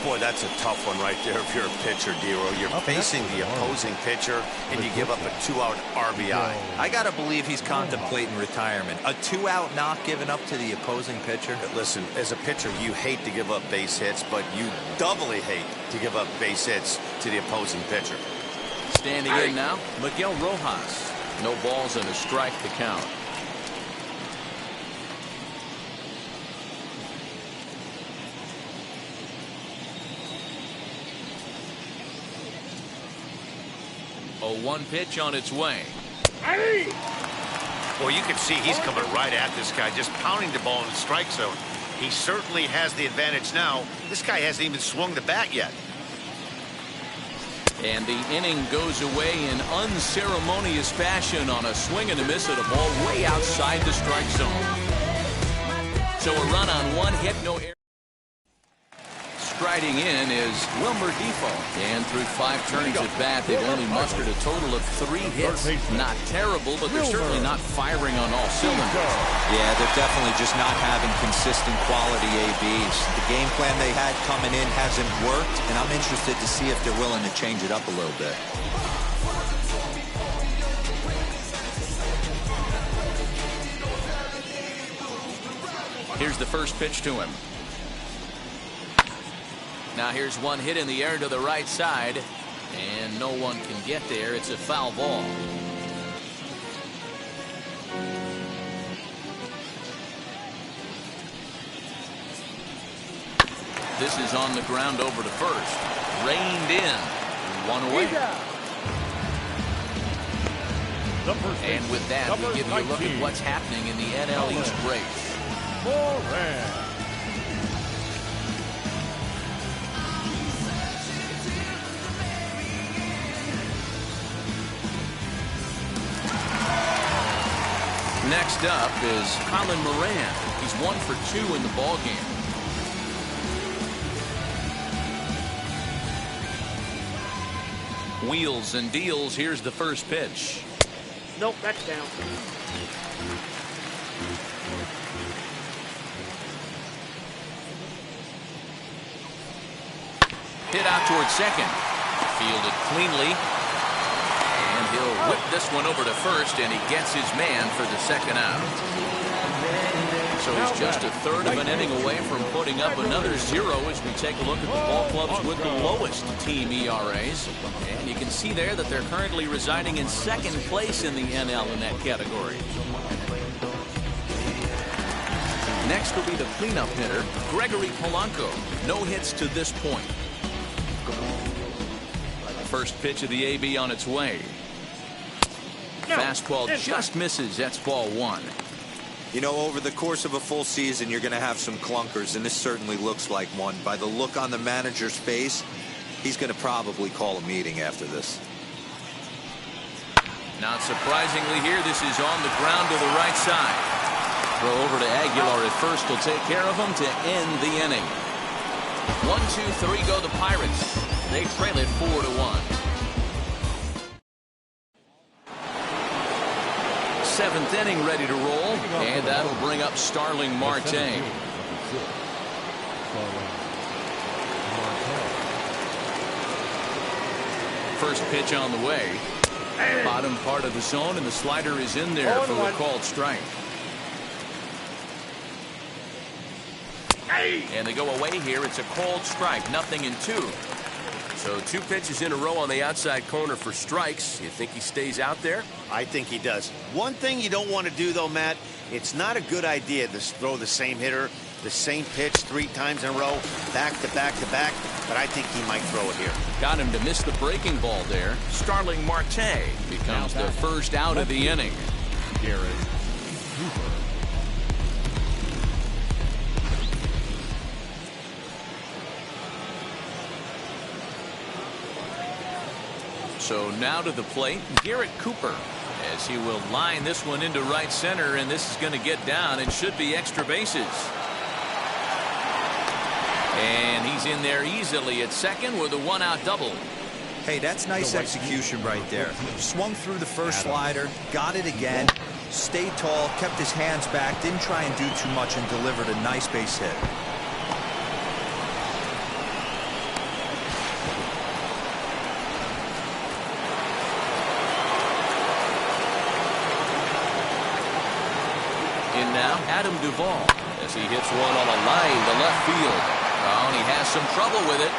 Boy, that's a tough one right there if you're a pitcher, Dero. You're facing the opposing pitcher, and you give up a 2-out RBI. I got to believe he's contemplating retirement. A 2-out knock given up to the opposing pitcher. Listen, as a pitcher, you hate to give up base hits, but you doubly hate to give up base hits to the opposing pitcher. Standing in now, Miguel Rojas. No balls and a strike to count. A 1 pitch on its way. Well, you can see he's coming right at this guy, just pounding the ball in the strike zone. He certainly has the advantage now. This guy hasn't even swung the bat yet. And the inning goes away in unceremonious fashion on a swing and a miss at a ball way outside the strike zone. So a run on 1 hit, no error. Striding in is Wilmer Defoe. And through 5 turns at bat, they've only mustered a total of 3 hits. Not terrible, but they're certainly not firing on all cylinders. Yeah, they're definitely just not having consistent quality ABs. The game plan they had coming in hasn't worked, and I'm interested to see if they're willing to change it up a little bit. Here's the first pitch to him. Now here's 1 hit in the air to the right side, and no one can get there. It's a foul ball. This is on the ground over to first. Reined in. 1 away. And with that, we give you a look at what's happening in the NL East race. Next up is Colin Moran. He's 1 for 2 in the ballgame. Wheels and deals. Here's the first pitch. Nope, that's down. Hit out towards second. Fielded cleanly. And he'll whip this one over to first, and he gets his man for the second out. So he's just a third of an inning away from putting up another 0 as we take a look at the ball clubs with the lowest team ERAs. And you can see there that they're currently residing in 2nd place in the NL in that category. Next will be the cleanup hitter, Gregory Polanco. No hits to this point. First pitch of the AB on its way. Fastball just misses. That's ball 1. You know, over the course of a full season, you're going to have some clunkers, and this certainly looks like one. By the look on the manager's face, he's going to probably call a meeting after this. Not surprisingly here, this is on the ground to the right side. Throw over to Aguilar at first will take care of him to end the inning. 1, 2, 3 go the Pirates. They trail it 4-1. 7th inning ready to roll, and that'll bring up Starling Marte. First pitch on the way. Bottom part of the zone, and the slider is in there for a called strike. And they go away here. It's a called strike, 0-2. So 2 pitches in a row on the outside corner for strikes. You think he stays out there? I think he does. One thing you don't want to do, though, Matt, it's not a good idea to throw the same hitter, the same pitch 3 times in a row, back to back to back, but I think he might throw it here. Got him to miss the breaking ball there. Starling Marte Becomes the first out of the inning. Garrett Cooper. So now to the plate, Garrett Cooper, as he will line this one into right center, and this is going to get down and should be extra bases. And he's in there easily at second with a 1-out double. Hey, that's nice execution right there. Swung through the first slider, got it again, stayed tall, kept his hands back, didn't try and do too much, and delivered a nice base hit. In now, Adam Duvall, as he hits one on a line to left field. Oh, and he has some trouble with it.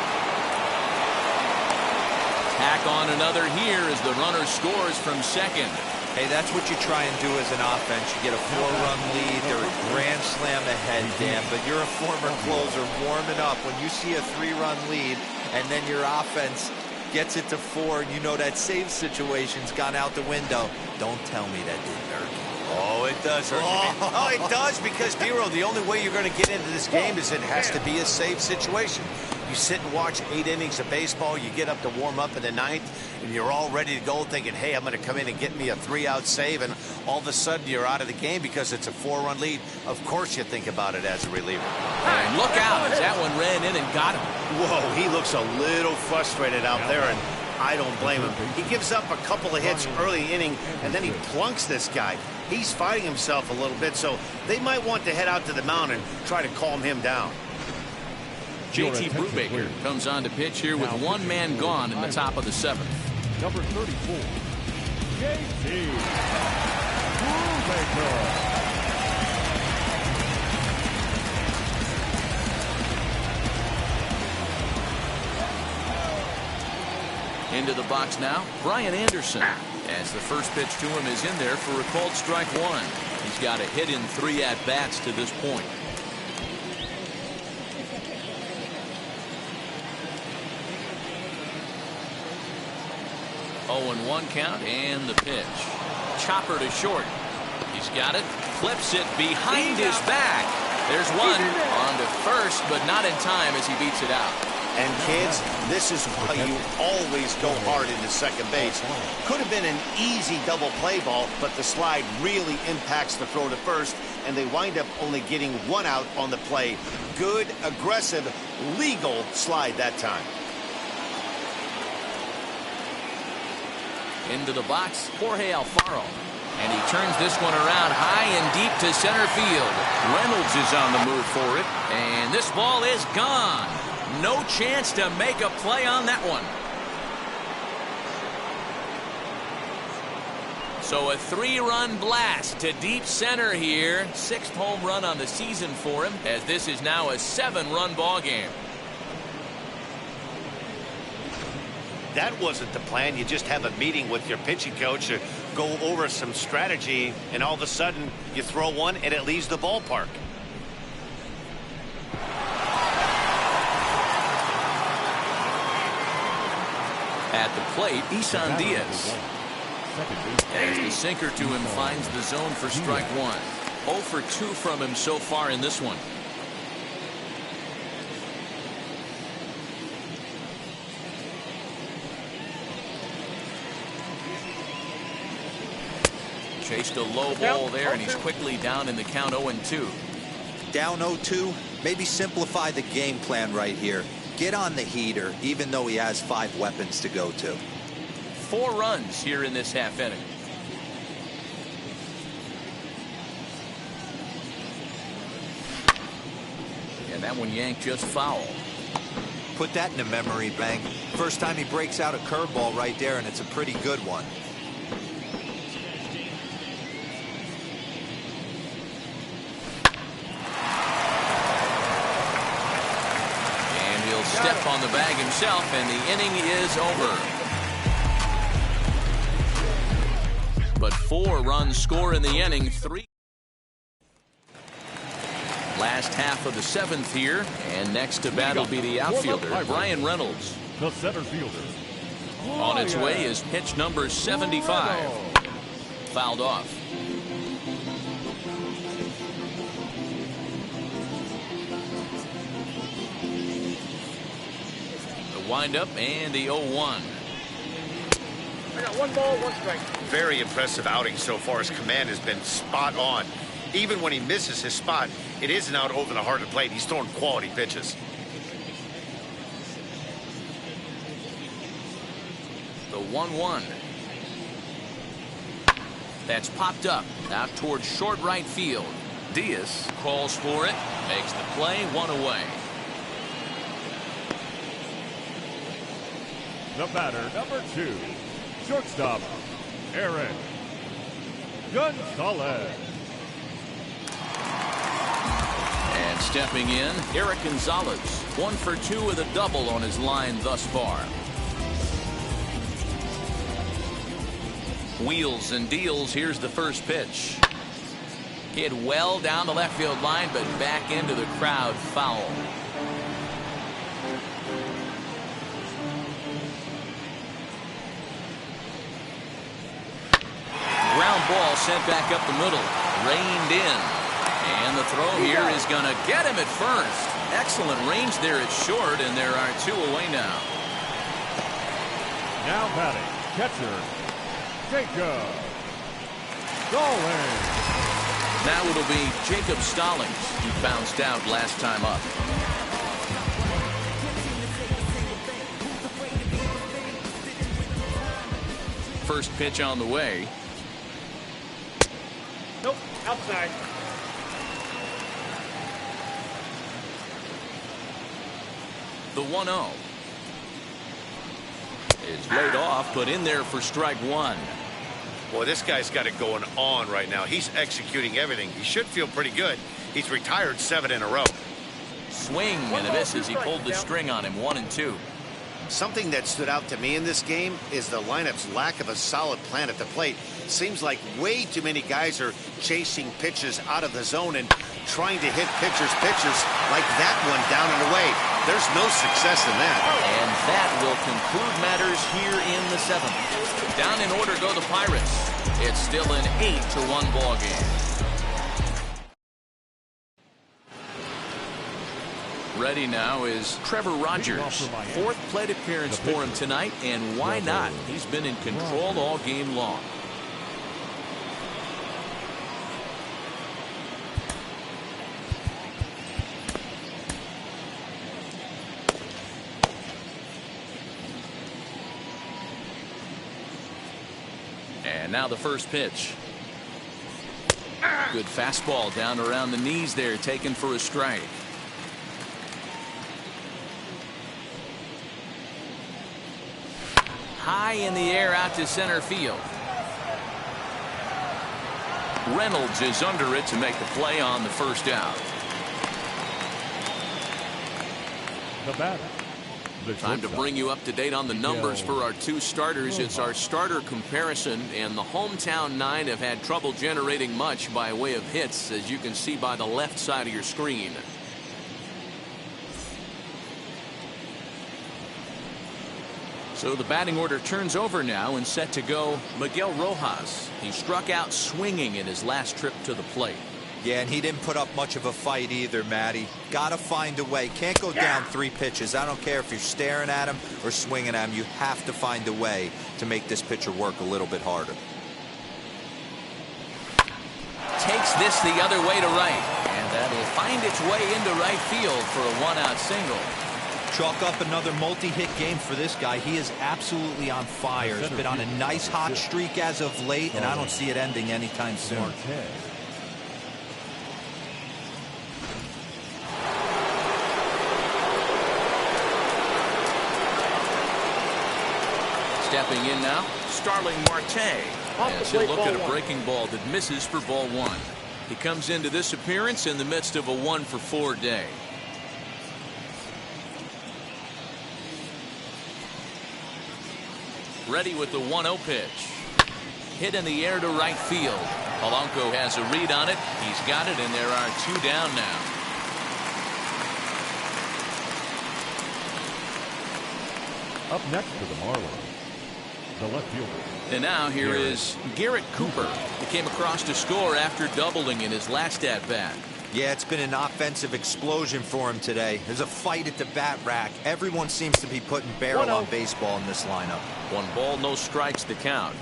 Tack on another here as the runner scores from second. Hey, that's what you try and do as an offense. You get a 4-run lead. They're a grand slam ahead, Dan, but you're a former closer warming up. When you see a 3-run lead and then your offense gets it to 4, and you know that save situation's gone out the window, don't tell me that didn't hurt. Oh, it does hurt. Oh, it does, because, Dero, the only way you're going to get into this game is it has to be a safe situation. You sit and watch 8 innings of baseball, you get up to warm up in the 9th, and you're all ready to go thinking, hey, I'm going to come in and get me a 3-out save, and all of a sudden you're out of the game because it's a 4-run lead. Of course you think about it as a reliever. And look out as that one ran in and got him. Whoa, he looks a little frustrated out there, and I don't blame him. He gives up a couple of hits early inning, and then he plunks this guy. He's fighting himself a little bit, so they might want to head out to the mound and try to calm him down. JT Brubaker comes on to pitch here with 1 man gone in the top of the 7th. Number 34, JT Brubaker. Into the box now, Brian Anderson, as the first pitch to him is in there for a called strike 1. He's got a hit in 3 at-bats to this point. 0-1 count, and the pitch. Chopper to short. He's got it, clips it behind his back. There's one on to first, but not in time as he beats it out. And kids, this is why you always go hard into second base. Could have been an easy double play ball, but the slide really impacts the throw to first, and they wind up only getting 1 out on the play. Good, aggressive, legal slide that time. Into the box, Jorge Alfaro. And he turns this one around high and deep to center field. Reynolds is on the move for it, and this ball is gone. No chance to make a play on that one. So a 3-run blast to deep center here. 6th home run on the season for him, as this is now a 7-run ball game. That wasn't the plan. You just have a meeting with your pitching coach to go over some strategy, and all of a sudden you throw one and it leaves the ballpark. At the plate, Isan Diaz. As the sinker to him finds the zone for strike 1. 0 for 2 from him so far in this one. Chased a low ball there, and he's quickly down in the count 0-2. Down 0-2, maybe simplify the game plan right here. Get on the heater, even though he has 5 weapons to go to. 4 runs here in this half inning. And that one yanked just foul. Put that in a memory bank. First time he breaks out a curveball right there, and it's a pretty good one. Step on the bag himself, and the inning is over. But 4 runs score in the inning, 3. Last half of the 7th here, and next to bat will be the outfielder, Brian Reynolds. The center fielder. On its way is pitch number 75. Fouled off. The windup and the 0-1. I got 1 ball, 1 strike. Very impressive outing so far. His command has been spot on. Even when he misses his spot, it isn't out over the heart of the plate. He's throwing quality pitches. The 1-1. That's popped up out towards short right field. Diaz calls for it, makes the play, 1 away. The batter, number 2, shortstop, Eric Gonzalez. And stepping in, Eric Gonzalez, 1 for 2 with a double on his line thus far. Wheels and deals. Here's the first pitch. Hit well down the left field line, but back into the crowd, foul. Ground ball sent back up the middle, reined in, and the throw here is going to get him at first. Excellent range there at short, and there are 2 away now. Now batting, catcher, Jacob Stallings. Now it'll be Jacob Stallings, who bounced out last time up. First pitch on the way. Nope, outside. The 1-0 is laid off, put in there for strike 1. Boy, this guy's got it going on right now. He's executing everything. He should feel pretty good. He's retired 7 in a row. Swing and a miss as he pulled the string on him, 1-2. Something that stood out to me in this game is the lineup's lack of a solid plan at the plate. Seems like way too many guys are chasing pitches out of the zone and trying to hit pitchers like that one down and away. There's no success in that. And that will conclude matters here in the 7th. Down in order go the Pirates. It's still an 8-1 ball game. Ready now is Trevor Rogers. 4th plate appearance for him tonight, and why not? He's been in control all game long. And now the first pitch. Good fastball down around the knees there, taken for a strike. High in the air out to center field. Reynolds is under it to make the play on the first out. The batter. Time to bring you up to date on the numbers for our 2 starters. It's our starter comparison, and the hometown 9 have had trouble generating much by way of hits, as you can see by the left side of your screen. So the batting order turns over now, and set to go Miguel Rojas. He struck out swinging in his last trip to the plate. Yeah, and he didn't put up much of a fight either, Matty. Got to find a way. Can't go down 3 pitches. I don't care if you're staring at him or swinging at him. You have to find a way to make this pitcher work a little bit harder. Takes this the other way to right, and that'll find its way into right field for a 1-out single. Chalk up another multi-hit game for this guy. He is absolutely on fire. He's been on a nice hot streak as of late, and I don't see it ending anytime soon. Stepping in now, Starling Marte. As he'll look at a breaking ball that misses for ball 1. He comes into this appearance in the midst of a 1-for-4 day. Ready with the 1-0 pitch. Hit in the air to right field. Polanco has a read on it. He's got it, and there are 2 down now. Up next for the Marlins, the left fielder. And now here is Garrett Cooper. He came across to score after doubling in his last at-bat. Yeah, it's been an offensive explosion for him today. There's a fight at the bat rack. Everyone seems to be putting barrel on baseball in this lineup. 1 ball, no strikes to count.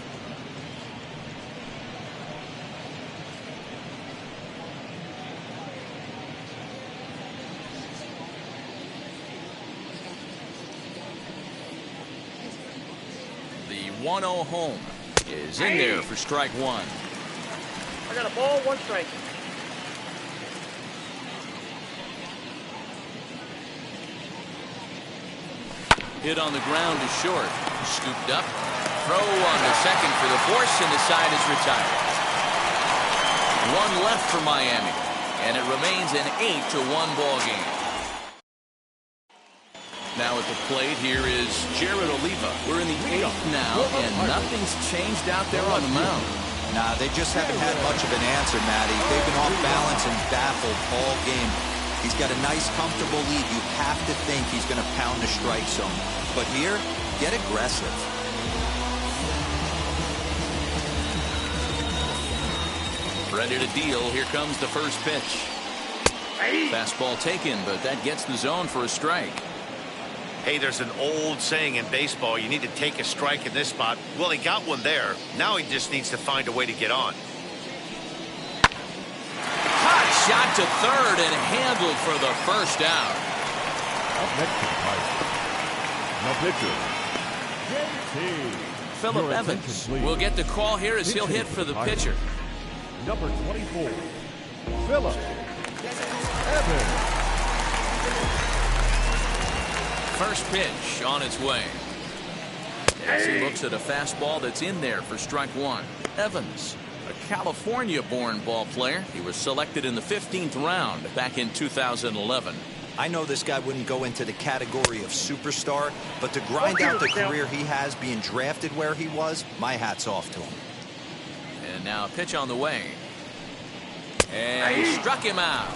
The 1-0 home is in there for strike 1. I got a ball, 1 strike. Hit on the ground to short. Scooped up. Throw on the second for the force, and the side is retired. 1 left for Miami, and it remains an 8-1 ball game. Now at the plate, here is Jared Oliva. We're in the 8th now, and nothing's changed out there on the mound. Nah, they just haven't had much of an answer, Matty. They've been off balance and baffled all game. He's got a nice, comfortable lead. You have to think he's going to pound the strike zone. But here, get aggressive. Ready to deal. Here comes the first pitch. Fastball taken, but that gets the zone for a strike. Hey, there's an old saying in baseball, you need to take a strike in this spot. Well, he got one there. Now he just needs to find a way to get on. Hot shot to third and handled for the first out. Up next to the pitcher, JT. Phillip Evans will get the call here as he'll hit for the pitcher. Number 24, Phillip Evans. First pitch on its way. As he looks at a fastball that's in there for strike 1. Evans, a California-born ball player. He was selected in the 15th round back in 2011. I know this guy wouldn't go into the category of superstar, but to grind out the career he has being drafted where he was, my hat's off to him. And now a pitch on the way. And he struck him out.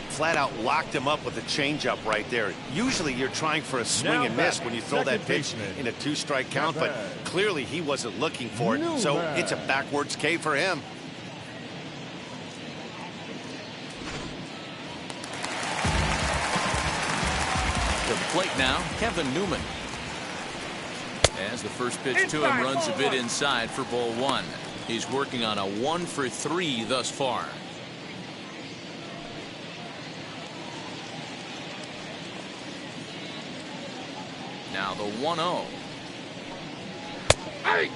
Flat out locked him up with a changeup right there. Usually you're trying for a swing and miss when you throw that pitch in a 2-strike count, but clearly he wasn't looking for it, so it's a backwards K for him. To the plate now, Kevin Newman. As the first pitch to him runs a bit inside for ball 1. He's working on a 1 for 3 thus far. Now the 1-0. Hey!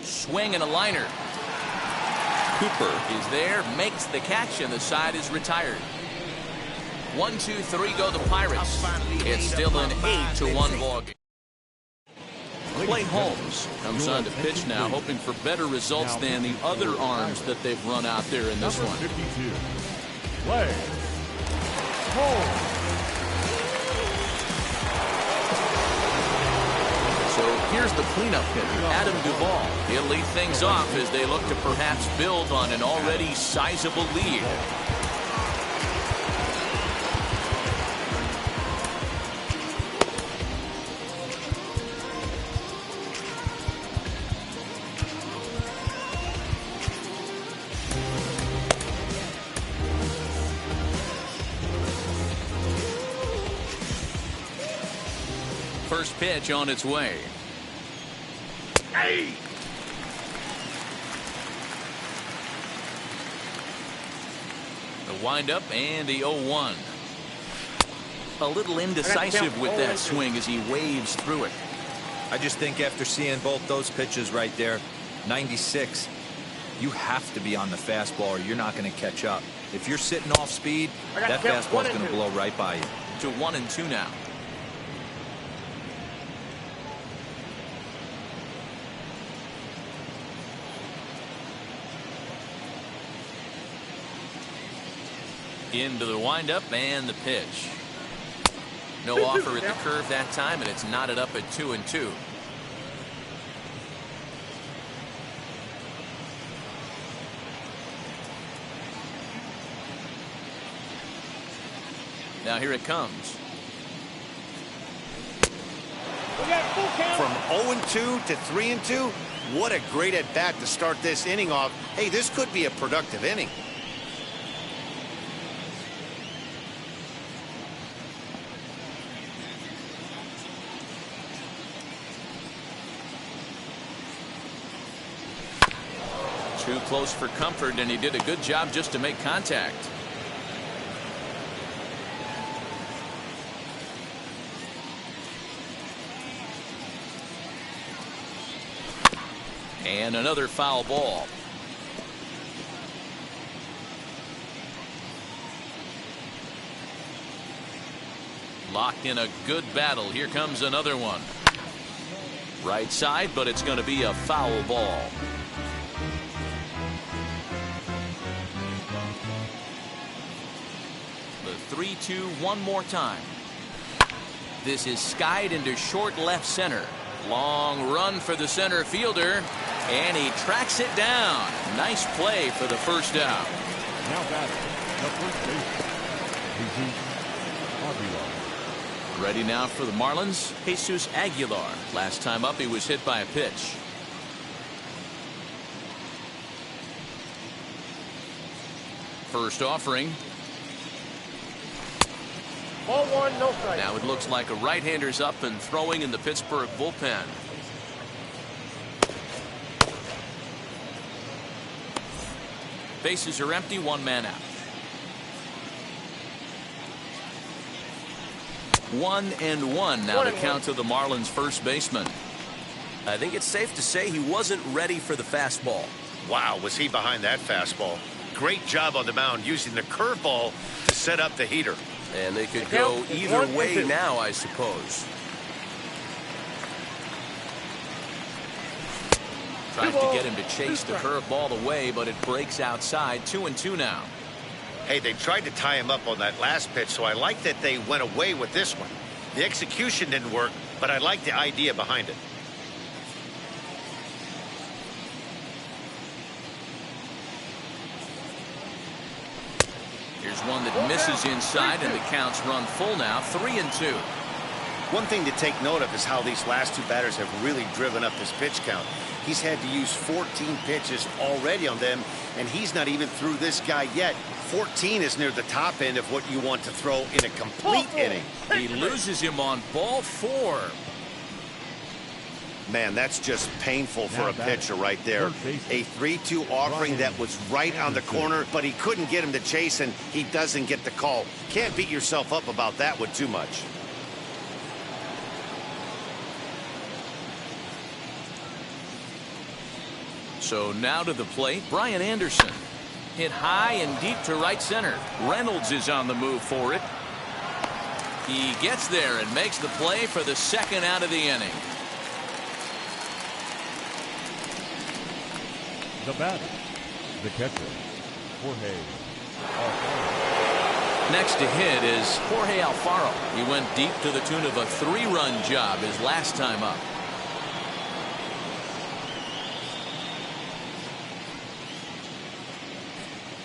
Swing and a liner. Cooper is there, makes the catch, and the side is retired. 1, 2, 3 go the Pirates. It's still an 8-1 ball game. Clay Holmes comes on to pitch now, hoping for better results than the other arms that they've run out there in this one. 52, Clay Holmes. So here's the cleanup hitter, Adam Duvall. He'll lead things off as they look to perhaps build on an already sizable lead. First pitch on its way. Hey! The windup and the 0-1. A little indecisive with that swing as he waves through it. I just think after seeing both those pitches right there, 96, you have to be on the fastball or you're not going to catch up. If you're sitting off speed, that fastball is going to blow right by you. To 1-2 now. Into the windup and the pitch. No offer at the curve that time, and it's knotted up at 2-2. Now here it comes. From 0-2 to 3-2, what a great at bat to start this inning off. Hey, this could be a productive inning. Too close for comfort, and he did a good job just to make contact. And another foul ball. Locked in a good battle. Here comes another one. Right side, but it's going to be a foul ball. The 3-2 one more time. This is skied into short left center. Long run for the center fielder, and he tracks it down. Nice play for the first out. Now batting, the first baseman, Aguilar. Ready now for the Marlins, Jesus Aguilar. Last time up, he was hit by a pitch. First offering. Ball one, no strike. Now it looks like a right-hander's up and throwing in the Pittsburgh bullpen. Bases are empty, one man out. 1-1 now the count to the Marlins first baseman. I think it's safe to say he wasn't ready for the fastball. Wow, was he behind that fastball. Great job on the mound using the curveball to set up the heater. And they could go either way now, I suppose. Tries to get him to chase the curveball away, but it breaks outside. 2-2 now. Hey, they tried to tie him up on that last pitch, so I like that they went away with this one. The execution didn't work, but I like the idea behind it. Here's one that misses inside, and the count's run full now. 3-2. One thing to take note of is how these last two batters have really driven up his pitch count. He's had to use 14 pitches already on them, and he's not even through this guy yet. 14 is near the top end of what you want to throw in a complete inning. He loses him on ball 4. Man, that's just painful for a pitcher right there. A 3-2 offering that was right on the corner, but he couldn't get him to chase, and he doesn't get the call. Can't beat yourself up about that one too much. So now to the plate, Brian Anderson. Hit high and deep to right center. Reynolds is on the move for it. He gets there and makes the play for the second out of the inning. The batter, the catcher, Jorge Alfaro. Next to hit is Jorge Alfaro. He went deep to the tune of a 3-run job his last time up.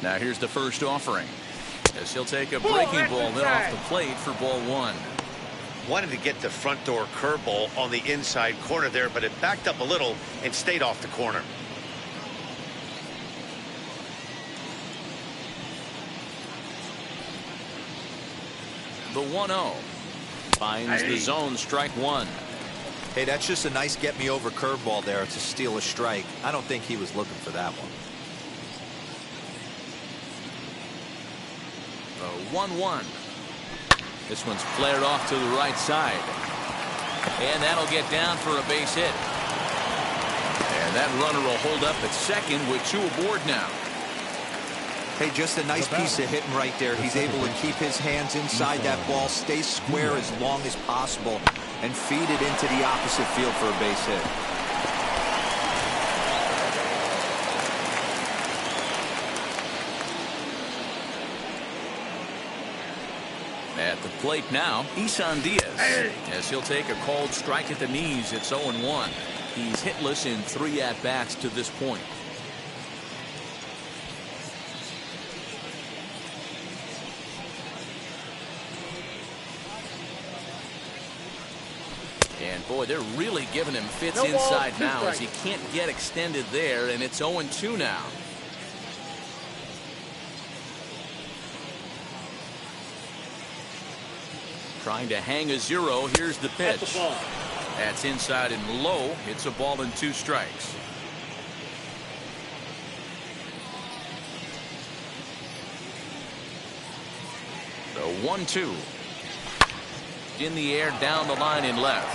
Now here's the first offering, as he'll take a breaking ball then off the plate for ball 1. Wanted to get the front door curveball on the inside corner there, but it backed up a little and stayed off the corner. The 1-0 finds the zone, strike 1. Hey, that's just a nice get-me-over curveball there to steal a strike. I don't think he was looking for that one. The 1-1. This one's flared off to the right side. And that'll get down for a base hit. And that runner will hold up at second with 2 aboard now. Hey, just a nice piece of hitting right there. He's able to keep his hands inside that ball, stay square as long as possible, and feed it into the opposite field for a base hit. plate now, Isan Diaz, as he'll take a called strike at the knees. It's 0-1. He's hitless in 3 at-bats to this point. And boy, they're really giving him fits inside now as he can't get extended there, and it's 0-2 now. Trying to hang a 0. Here's the pitch. That's inside and low. It's a ball and 2 strikes. The 1-2. In the air, down the line in left.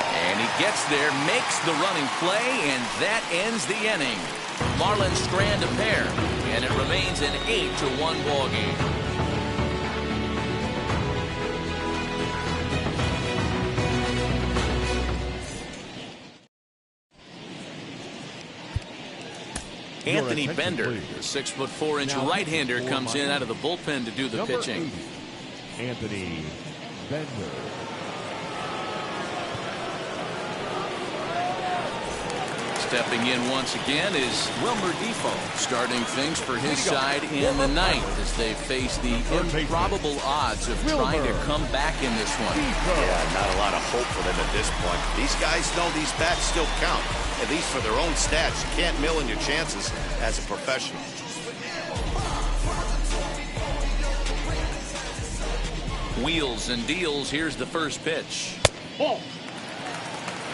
And he gets there, makes the running play, and that ends the inning. Marlins strand a pair, and it remains an 8-1 ball game. Anthony Bender, the 6'4" right-hander, comes in out of the bullpen to do the pitching. Anthony Bender. Stepping in once again is Wilmer Defoe, starting things for his side in the ninth as they face the improbable odds of trying to come back in this one. Yeah, not a lot of hope for them at this point. These guys know these bats still count, at least for their own stats. You can't mill in your chances as a professional. Wheels and deals. Here's the first pitch. Ball.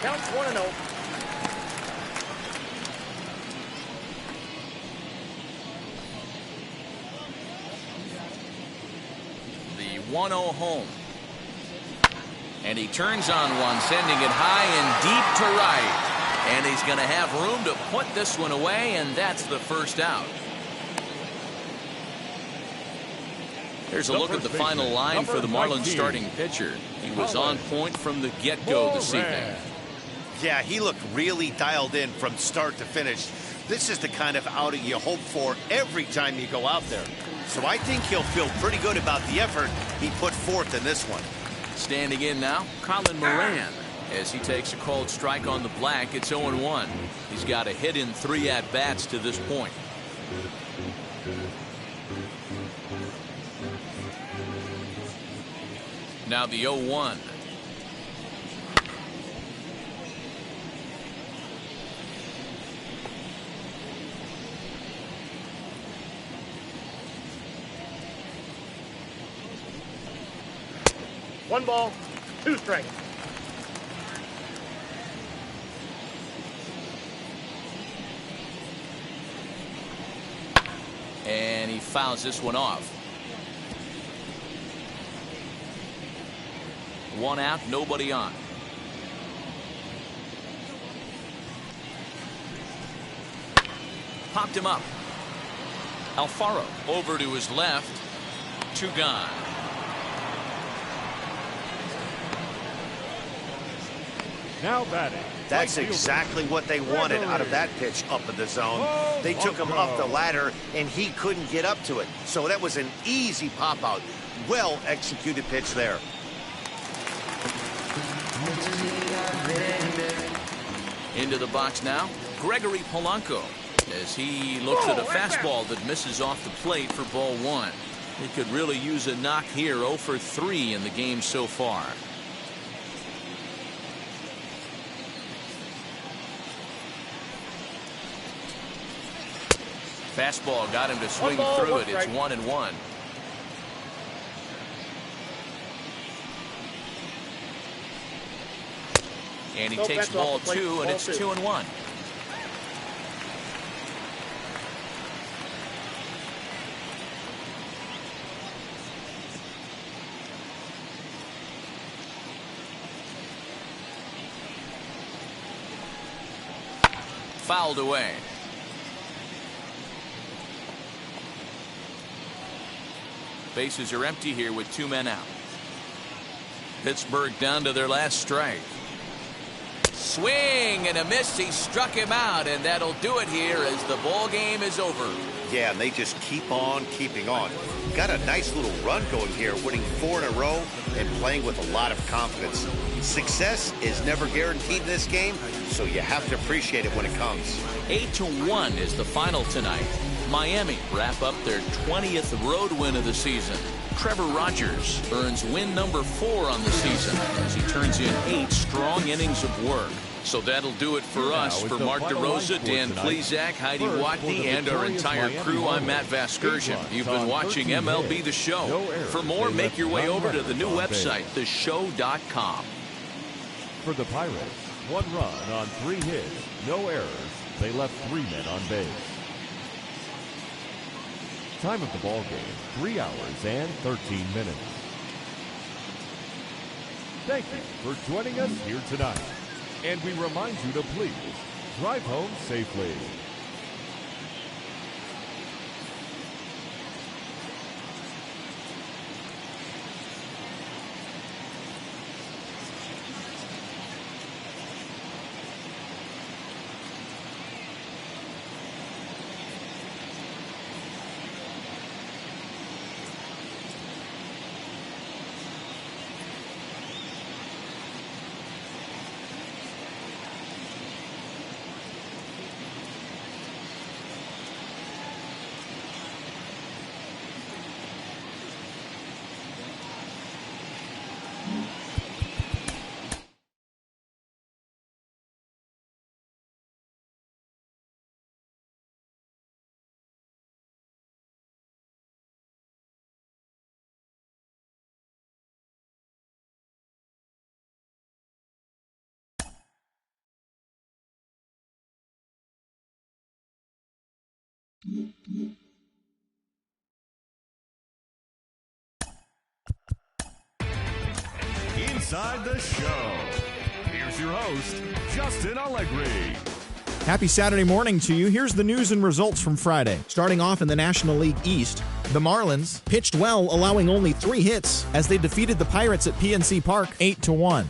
Count 1-0. The 1-0 home. And he turns on one, sending it high and deep to right. And he's going to have room to put this one away, and that's the first out. Here's a look at the final line for the Marlins starting pitcher. He was on point from the get-go this evening. Yeah, he looked really dialed in from start to finish. This is the kind of outing you hope for every time you go out there. So I think he'll feel pretty good about the effort he put forth in this one. Standing in now, Colin Moran, as he takes a called strike on the black. It's 0-1. He's got a hit in 3 at-bats to this point. Now the 0-1. One ball, 2 strikes. And he fouls this one off. 1 out, nobody on. Popped him up. Alfaro over to his left. 2 gone. Now batting. That's exactly what they wanted out of that pitch up in the zone. They took him up the ladder, and he couldn't get up to it. So that was an easy pop-out. Well-executed pitch there. Into the box now, Gregory Polanco, as he looks at a fastball that misses off the plate for ball 1. He could really use a knock here. 0 for 3 in the game so far. Fastball got him to swing through it. It's 1-1. And he takes ball 2, and it's 2-1. Fouled away. Bases are empty here with 2 men out. Pittsburgh down to their last strike. Swing and a miss. He struck him out, and that'll do it here as the ball game is over. Yeah, and they just keep on keeping on. Got a nice little run going here, winning 4 in a row and playing with a lot of confidence. Success is never guaranteed in this game, so you have to appreciate it when it comes. 8-1 is the final tonight. Miami wrap up their 20th road win of the season. Trevor Rogers earns win number 4 on the season as he turns in 8 strong innings of work. So that'll do it for us. For Mark DeRosa, Dan Plezak, Heidi Watney, and our entire crew, I'm Matt Vasgersian. You've been watching MLB The Show. For more, make your way over to the new website, theshow.com. For the Pirates, 1 run on 3 hits, no errors. They left 3 men on base. Time of the ball game, 3 hours and 13 minutes. Thank you for joining us here tonight. And we remind you to please drive home safely. Inside the show, here's your host, Justin Allegri. Happy Saturday morning to you. Here's the news and results from Friday. Starting off in the National League East, the Marlins pitched well, allowing only 3 hits as they defeated the Pirates at PNC Park 8-1.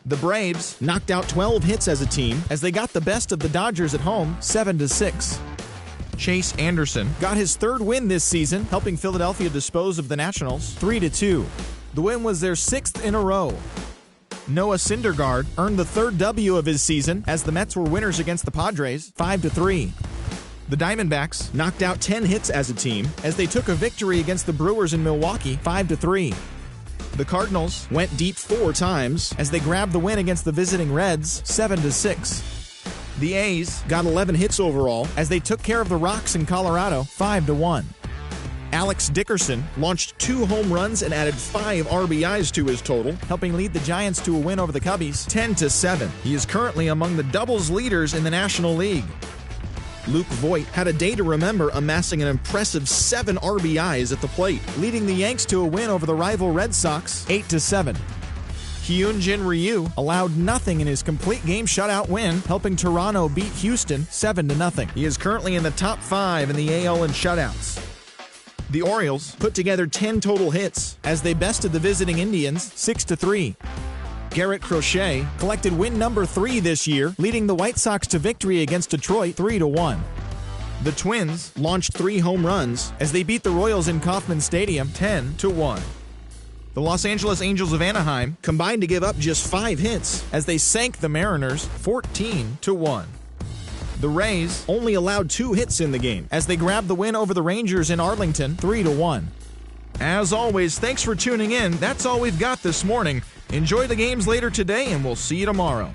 The Braves knocked out 12 hits as a team as they got the best of the Dodgers at home 7-6. Chase Anderson got his 3rd win this season, helping Philadelphia dispose of the Nationals 3-2. The win was their 6th in a row. Noah Syndergaard earned the 3rd W of his season as the Mets were winners against the Padres 5-3. The Diamondbacks knocked out 10 hits as a team as they took a victory against the Brewers in Milwaukee 5-3. The Cardinals went deep 4 times as they grabbed the win against the visiting Reds 7-6. The A's got 11 hits overall as they took care of the Rocks in Colorado 5-1. Alex Dickerson launched 2 home runs and added 5 RBIs to his total, helping lead the Giants to a win over the Cubbies 10-7. He is currently among the doubles leaders in the National League. Luke Voigt had a day to remember, amassing an impressive 7 RBIs at the plate, leading the Yanks to a win over the rival Red Sox 8-7. Hyunjin Ryu allowed nothing in his complete game shutout win, helping Toronto beat Houston 7-0. He is currently in the top 5 in the AL in shutouts. The Orioles put together 10 total hits as they bested the visiting Indians 6-3. Garrett Crochet collected win number 3 this year, leading the White Sox to victory against Detroit 3-1. The Twins launched 3 home runs as they beat the Royals in Kauffman Stadium 10-1. The Los Angeles Angels of Anaheim combined to give up just 5 hits as they sank the Mariners 14-1. The Rays only allowed 2 hits in the game as they grabbed the win over the Rangers in Arlington 3-1. As always, thanks for tuning in. That's all we've got this morning. Enjoy the games later today, and we'll see you tomorrow.